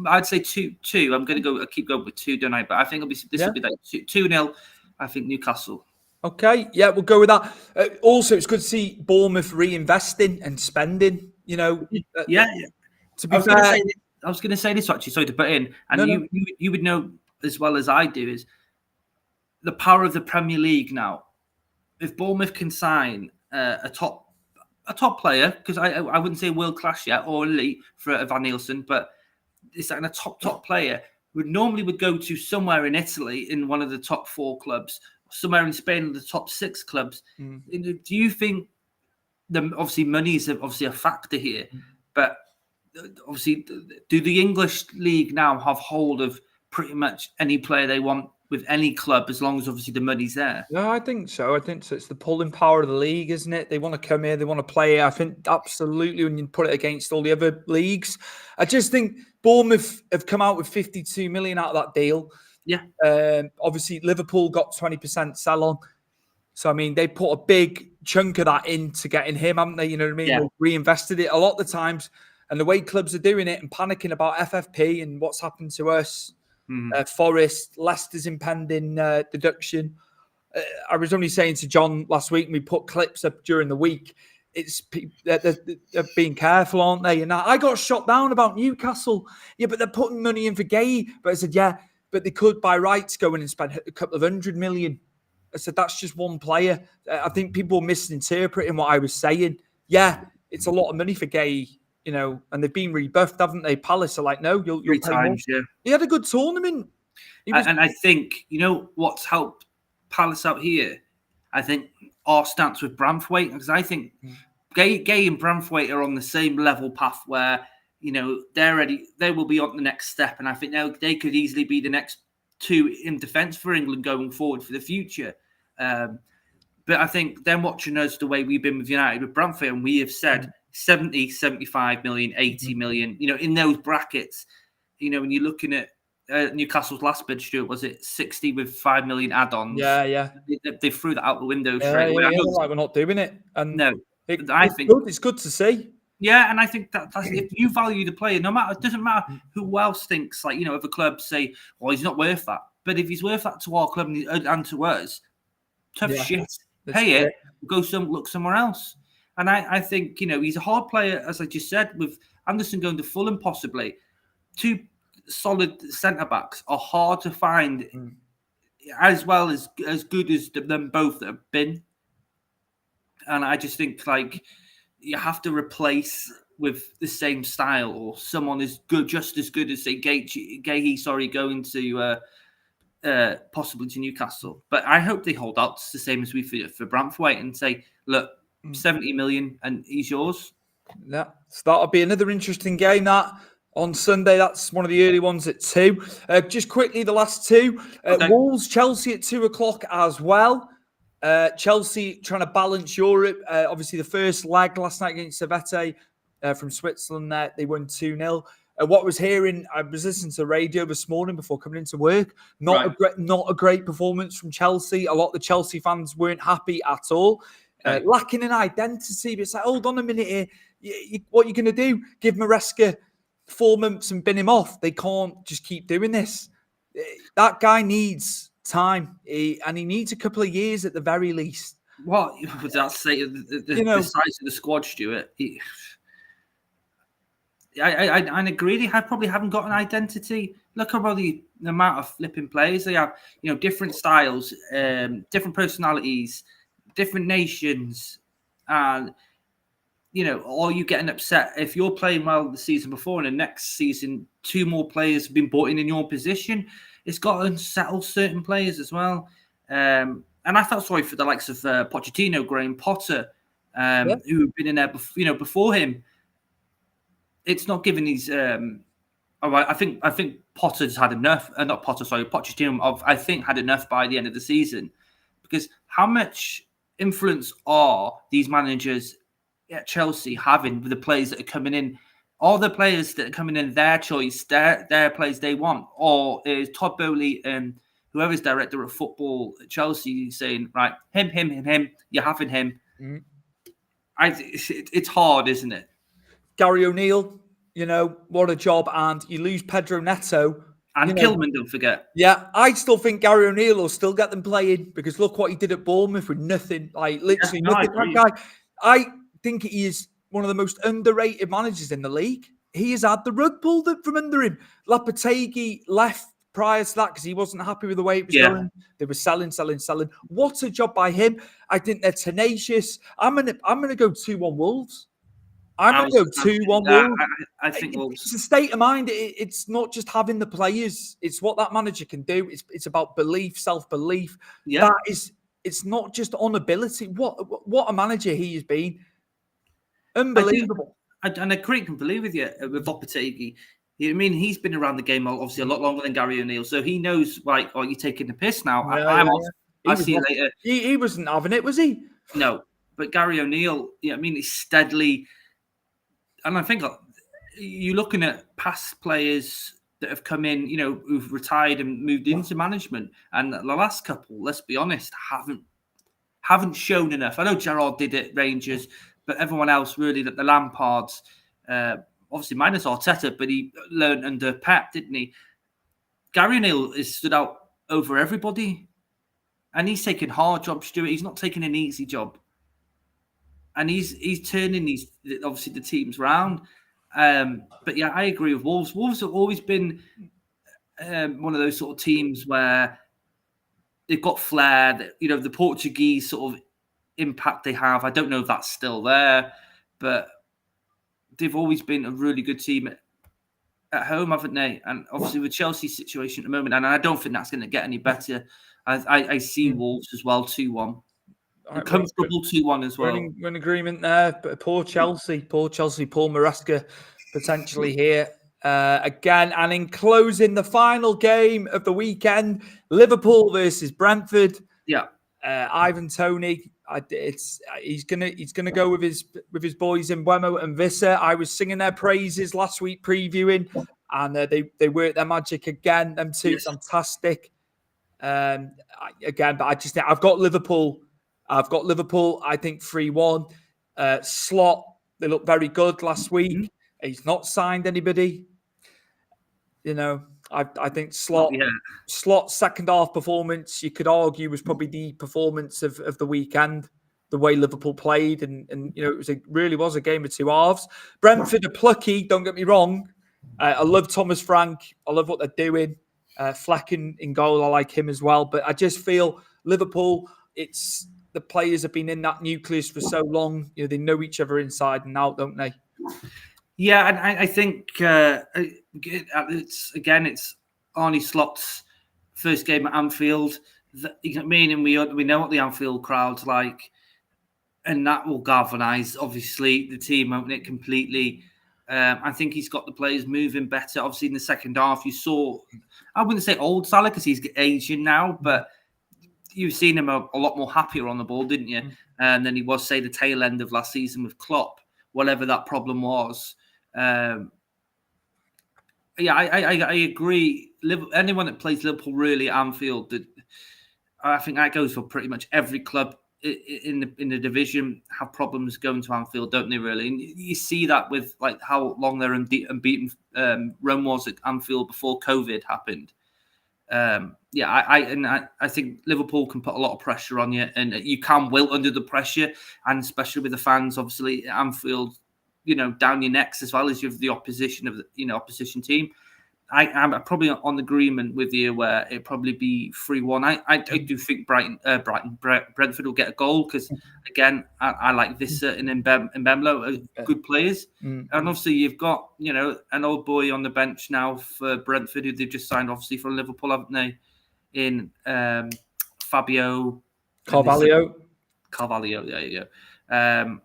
I'd say 2-2. I'm going to go. I keep going with 2, don't I? But I think this will be like 2-0. I think Newcastle.
Okay, yeah, we'll go with that. Also, it's good to see Bournemouth reinvesting and spending. You know, To be fair,
I was going to say this actually. Sorry to put in, and you would know as well as I do is the power of the Premier League now. If Bournemouth can sign a top player, because I wouldn't say world class yet or elite for Van Nielsen, but it's like a top player would go to somewhere in Italy in one of the top 4 clubs, somewhere in Spain in the top 6 clubs. Do you think obviously money is obviously a factor here, but obviously do the English league now have hold of pretty much any player they want with any club as long as obviously the money's there?
No, I think so. It's the pulling power of the league, isn't it? They want to come here, they want to play here. I think absolutely when you put it against all the other leagues. I just think Bournemouth have come out with 52 million out of that deal.
Yeah.
Obviously, Liverpool got 20% sell on. So, I mean, they put a big chunk of that into getting him, haven't they? You know what I mean?
Yeah.
They reinvested it a lot of the times. And the way clubs are doing it and panicking about FFP and what's happened to us, Forest, Leicester's impending deduction. I was only saying to John last week, and we put clips up during the week, they're being careful, aren't they? And I got shot down about Newcastle. Yeah, but they're putting money in for Gay. But I said, yeah, but they could by rights go in and spend a couple of 100 million. I said, that's just one player. I think people were misinterpreting what I was saying. Yeah, it's a lot of money for Gay, you know, and they've been rebuffed, haven't they? Palace are like, no, you'll
3
pay
times,
more.
yeah.
He had a good tournament.
And I think, you know, what's helped Palace out here? I think our stance with Branthwaite, because I think Gay and Branthwaite are on the same level path where, you know, they will be on the next step. And I think they could easily be the next 2 in defence for England going forward for the future. But I think them watching us the way we've been with United, with Branthwaite, and we have said 70, 75 million, 80 million, you know, in those brackets. You know, when you're looking at Newcastle's last bid, Stuart, was it 60 with 5 million add-ons?
Yeah.
They threw that out the window straight away.
Like we're not doing it. And
no,
it's good to see.
Yeah, and I think that's if you value the player, it doesn't matter who else thinks, like, you know, if a club say, well, he's not worth that. But if he's worth that to our club and to us, tough shit. Pay it, look somewhere else. And I think, you know, he's a hard player, as I just said, with Anderson going to Fulham possibly. 2 solid centre-backs are hard to find as well as good as them both have been. And I just think, like, you have to replace with the same style or someone as good, just as good as, say, Gahey, going to possibly to Newcastle. But I hope they hold out the same as we for Branthwaite and say, look, 70 million and he's yours.
Yeah, so that'll be another interesting game that on Sunday. That's one of the early ones at 2. Just quickly, the last 2. Wolves, Chelsea at 2 o'clock as well. Chelsea trying to balance Europe. Obviously, the first leg last night against Servette from Switzerland, they won 2-0. What I was hearing, I was listening to the radio this morning before coming into work. Not a great performance from Chelsea. A lot of the Chelsea fans weren't happy at all. Lacking an identity. But it's like, hold on a minute here. What are you going to do? Give Maresca 4 months and bin him off? They can't just keep doing this. That guy needs time, and he needs a couple of years at the very least.
What would that say? The size of the squad, Stuart. I agree. They probably haven't got an identity. Look at all the amount of flipping players they have. You know, different styles, different personalities, different nations, and you know, are you getting upset if you're playing well the season before and the next season 2 more players have been brought in your position? It's got to unsettle certain players as well. And I felt sorry for the likes of Pochettino, Graham Potter, who have been in there, before him. It's not giving these. I think Potter's had enough. Not Potter, sorry, Pochettino. I think had enough by the end of the season because how much influence are these managers at Chelsea having with the players that are coming in? Are the players that are coming in their choice, their players they want? Or is Todd Bowley and whoever's director of football at Chelsea saying, right, him, you're having him?
Mm.
It's hard, isn't it?
Gary O'Neill, what a job. And you lose Pedro Neto.
And Kilman, don't forget.
Yeah, I still think Gary O'Neill will still get them playing because look what he did at Bournemouth with nothing, literally nothing. That guy, I think he is one of the most underrated managers in the league. He has had the rug pulled from under him. Lopetegui left prior to that because he wasn't happy with the way it was going. They were selling. What a job by him. I think they're tenacious. I'm gonna go 2-1 Wolves. I'm going to go 2-1 Wolves.
I think Wolves.
It's a state of mind. It's not just having the players. It's what that manager can do. It's about belief, self-belief.
Yeah.
It's not just on ability. What a manager he has been. Unbelievable.
And I can believe with you with Lopetegui. I mean, he's been around the game obviously a lot longer than Gary O'Neill, so he knows like, oh, you're taking the piss now. I'm off. I'll see you later.
He wasn't having it, was he?
No, but Gary O'Neill, I mean, he's steadily. And I think you're looking at past players that have come in, who've retired and moved into management, and the last couple, let's be honest, haven't shown enough. I know Gerrard did it, Rangers, but everyone else really, the Lampards, obviously minus Arteta, but he learned under Pep, didn't he? Gary O'Neill has stood out over everybody, and he's taking hard jobs, Stuart. He's not taking an easy job. And he's turning obviously the teams round. But yeah, I agree with Wolves. Wolves have always been one of those sort of teams where they've got flair. That, the Portuguese sort of impact they have. I don't know if that's still there, but they've always been a really good team at home, haven't they? And obviously with Chelsea's situation at the moment, and I don't think that's going to get any better. I see Wolves as well, 2-1. Comfortable 2-1 as well.
We're in agreement there. But poor Chelsea, Paul Maresca potentially here again. And in closing, the final game of the weekend, Liverpool versus Brentford.
Yeah,
Ivan Toney. He's gonna go with his boys in Wemo and Vissa. I was singing their praises last week previewing, and they worked their magic again. Them two, fantastic. But I just think I've got Liverpool. I think 3-1. Slot, they looked very good last week. Mm-hmm. He's not signed anybody. I think Slot's second half performance, you could argue, was probably the performance of the weekend. The way Liverpool played, and it really was a game of two halves. Brentford are plucky, don't get me wrong. I love Thomas Frank. I love what they're doing. Fleck in goal, I like him as well. But I just feel Liverpool, the players have been in that nucleus for so long. They know each other inside and out, don't they?
Yeah, and I think it's Arne Slot's first game at Anfield. You know what I mean? And we know what the Anfield crowd's like, and that will galvanise, obviously, the team, won't it, completely. I think he's got the players moving better. Obviously, in the second half, you saw, I wouldn't say old Salah because he's aging now, but you've seen him a lot more happier on the ball, didn't you? And then he was, say, the tail end of last season with Klopp, whatever that problem was. I agree. Anyone that plays Liverpool really at Anfield, I think that goes for pretty much every club in the division, have problems going to Anfield, don't they? Really, and you see that with like how long their unbeaten run was at Anfield before COVID happened. I think Liverpool can put a lot of pressure on you, and you can wilt under the pressure, and especially with the fans, obviously at Anfield, down your necks as well as you have the opposition of the opposition team. I'm probably on agreement with you where it'd probably be 3-1. I do think Brentford will get a goal because again I like Vissa and Mbemlo are good players, and obviously you've got an old boy on the bench now for Brentford who they've just signed obviously from Liverpool, haven't they? In Fabio
Carvalho.
There you go.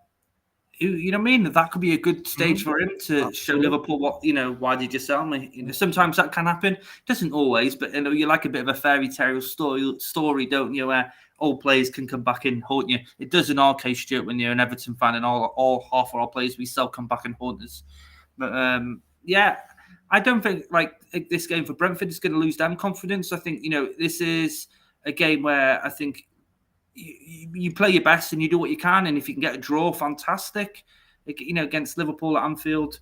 You know what I mean? That could be a good stage for him to show Liverpool what, why did you sell me? Sometimes that can happen. Doesn't always, but you like a bit of a fairy tale story, don't you? Where old players can come back and haunt you. It does in our case, Stuart, when you're an Everton fan, and all half of our players we still come back and haunt us. But yeah, I don't think this game for Brentford is going to lose them confidence. I think this is a game where I think you play your best and you do what you can, and if you can get a draw, fantastic. Against Liverpool at Anfield.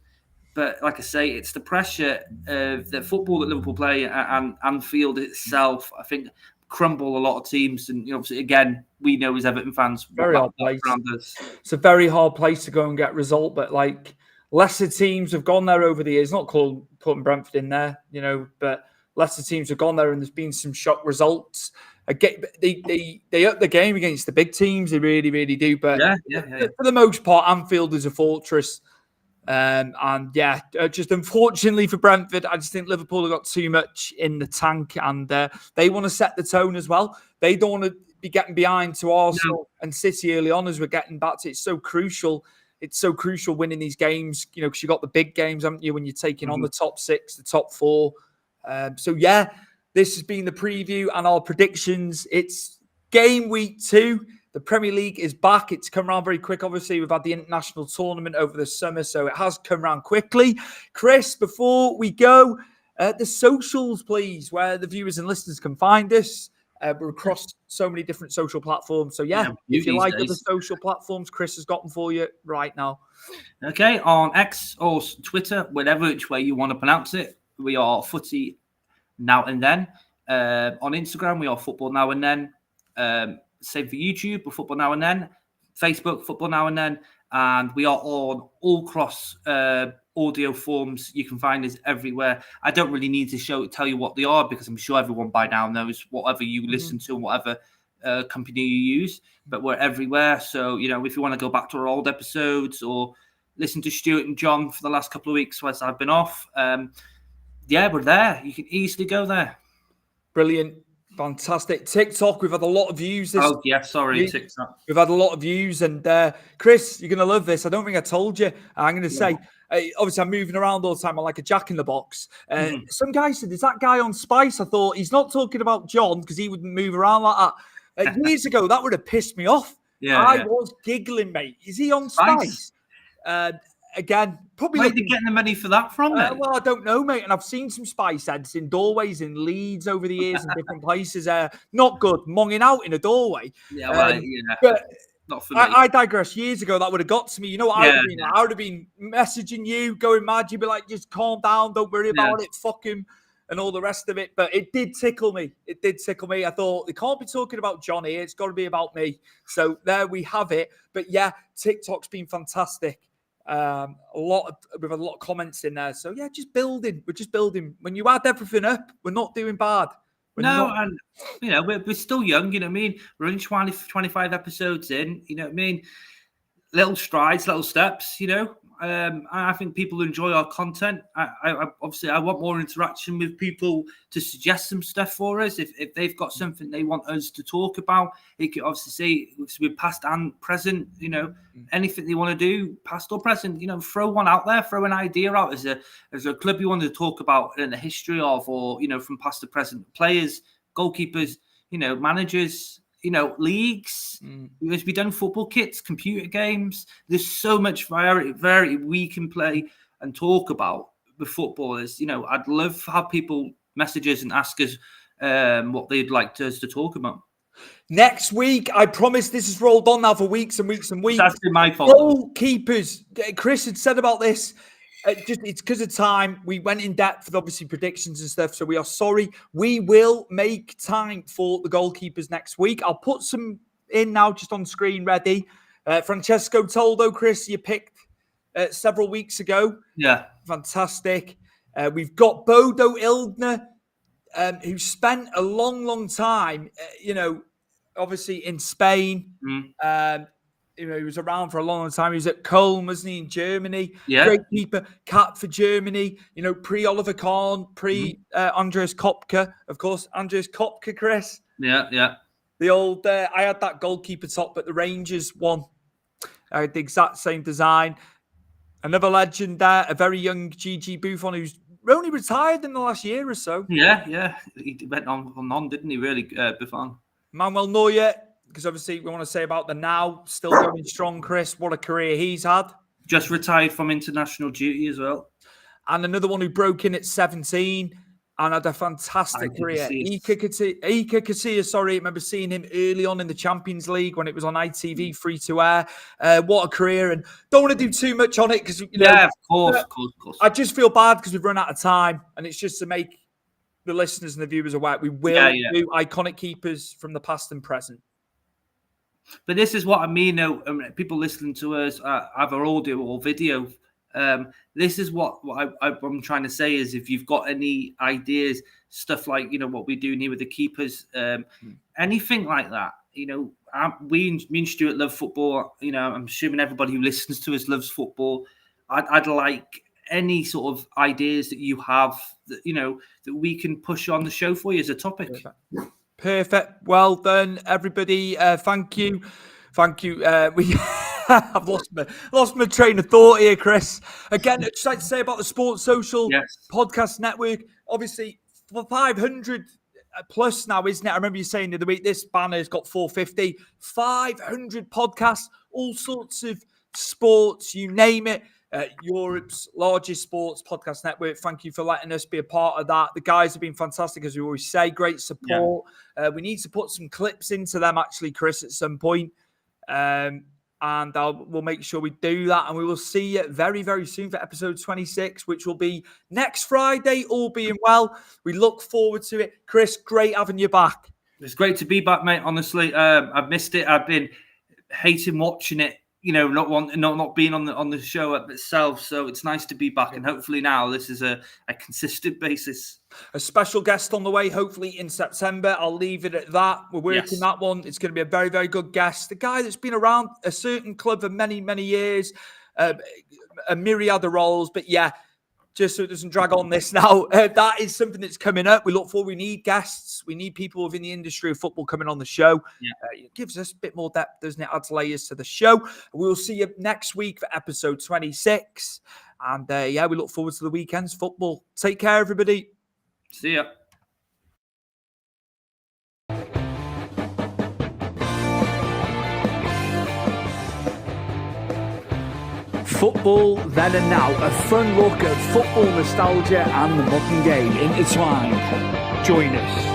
But like I say, it's the pressure of the football that Liverpool play and Anfield itself, I think, crumble a lot of teams. And obviously, again, we know as Everton fans
very hard place. It's a very hard place to go and get a result. But lesser teams have gone there over the years. Not putting Brentford in there, but lesser teams have gone there, and there's been some shock results. They up the game against the big teams. They really, really do. But for the most part, Anfield is a fortress. Just unfortunately for Brentford, I just think Liverpool have got too much in the tank, and they want to set the tone as well. They don't want to be getting behind to Arsenal and City early on as we're getting back to it. It's so crucial. It's so crucial winning these games, because you got the big games, haven't you, when you're taking on the top 6, the top 4. This has been the preview and our predictions. It's game week 2. The Premier League is back. It's come around very quick. Obviously, we've had the international tournament over the summer, so it has come around quickly. Chris, before we go, the socials, please, where the viewers and listeners can find us. We're across so many different social platforms. So, if you like other social platforms, Chris has got them for you right now.
Okay, on X or Twitter, whatever which way you want to pronounce it, we are Footy Now and Then. On Instagram, we are Football Now and Then. Same for YouTube, Football Now and Then. Facebook, Football Now and Then. And we are on all cross audio forms. You can find us everywhere. I don't really need to tell you what they are, because I'm sure everyone by now knows whatever you listen to and whatever company you use. But we're everywhere. So, if you want to go back to our old episodes or listen to Stuart and John for the last couple of weeks whilst I've been off, we're there. You can easily go there.
Brilliant. Fantastic. TikTok, we've had a lot of views this week. TikTok. We've had a lot of views, and Chris, you're going to love this. I don't think I told you. I'm going to say, obviously I'm moving around all the time. I'm like a jack in the box. Some guy said, is that guy on Spice? I thought, he's not talking about John, because he wouldn't move around like that. Years ago, that would have pissed me off. I was giggling, mate. Is he on Spice? Again, probably.
Where are you getting the money for that from, then?
Well, I don't know, mate. And I've seen some Spice ads in doorways in Leeds over the years in different places. Not good, monging out in a doorway. But not for me. I digress. Years ago, that would have got to me. You know what I would have been? I would have been messaging you, going mad. You'd be like, just calm down, don't worry about it, fuck him, and all the rest of it. But it did tickle me. I thought, they can't be talking about John here. It's got to be about me. So there we have it. But TikTok's been fantastic. We've had a lot of comments in there. So just building. We're just building. When you add everything up, we're not doing bad.
And we're still young, you know what I mean? We're only 25 episodes in, you know what I mean? Little strides, little steps, I think people enjoy our content. I obviously want more interaction with people to suggest some stuff for us. If they've got something they want us to talk about, you can obviously say we're past and present. Anything they want to do, past or present. Throw one out there, throw an idea out as a club you want to talk about in the history of, or from past to present, players, goalkeepers, managers. Leagues, as we done football kits, computer games. There's so much variety we can play and talk about with footballers. I'd love to have people message us and ask us what they'd like us to talk about.
Next week, I promise, this has rolled on now for weeks and weeks and weeks.
That's been my fault.
Goalkeepers. Chris had said about this. It's because of time. We went in depth with obviously predictions and stuff, so we are sorry. We will make time for the goalkeepers next week. I'll put some in now, just on screen, ready. Francesco Toldo, Chris, you picked several weeks ago.
Yeah.
Fantastic. We've got Bodo Illner, who spent a long, long time, obviously in Spain. He was around for a long time. He was at Köln, wasn't he, in Germany?
Yeah.
Great keeper, cap for Germany. Pre-Oliver Kahn, Andreas Kopke. Of course, Andreas Kopke, Chris.
Yeah.
The old, I had that goalkeeper top at the Rangers one. I had the exact same design. Another legend there, a very young Gigi Buffon, who's only retired in the last year or so.
Yeah. He went on, didn't he, really, Buffon?
Manuel Neuer, because obviously we want to say about the now, still going strong, Chris. What a career he's had.
Just retired from international duty as well.
And another one who broke in at 17 and had a fantastic career. Iker Casillas, I remember seeing him early on in the Champions League when it was on ITV, free to air. What a career. And don't want to do too much on it because, of
course.
I just feel bad because we've run out of time, and it's just to make the listeners and the viewers aware. We will do iconic keepers from the past and present.
But this is what I mean, though. People listening to us, either audio or video, this is what I'm trying to say is if you've got any ideas, stuff like, what we do here with the keepers, anything like that, me and Stuart love football. I'm assuming everybody who listens to us loves football. I'd like any sort of ideas that you have that, that we can push on the show for you as a topic.
Perfect. Well done, everybody. Thank you. I've lost my train of thought here, Chris. Again, I'd just like to say about the Sports Social Podcast Network. Obviously, for 500 plus now, isn't it? I remember you saying the other week, this banner's got 450, 500 podcasts, all sorts of sports, you name it. Europe's largest sports podcast network. Thank you for letting us be a part of that. The guys have been fantastic, as we always say. Great support. We need to put some clips into them, actually, Chris, at some point. And we'll make sure we do that. And we will see you very, very soon for episode 26, which will be next Friday, all being well. We look forward to it. Chris, great having you back.
It's great to be back, mate. Honestly, I've missed it. I've been hating watching it. Not being on the show itself. So it's nice to be back, and hopefully now this is a consistent basis.
A special guest on the way, hopefully in September. I'll leave it at that. We're working that one. It's going to be a very, very good guest. The guy that's been around a certain club for many, many years, a myriad of roles. But just so it doesn't drag on this now, that is something that's coming up. We look forward. We need guests. We need people within the industry of football coming on the show. It gives us a bit more depth, doesn't it? Adds layers to the show. We'll see you next week for episode 26. And we look forward to the weekend's football. Take care, everybody.
See ya.
Football Then and Now, a fun look at football nostalgia and the modern game intertwined. Join us.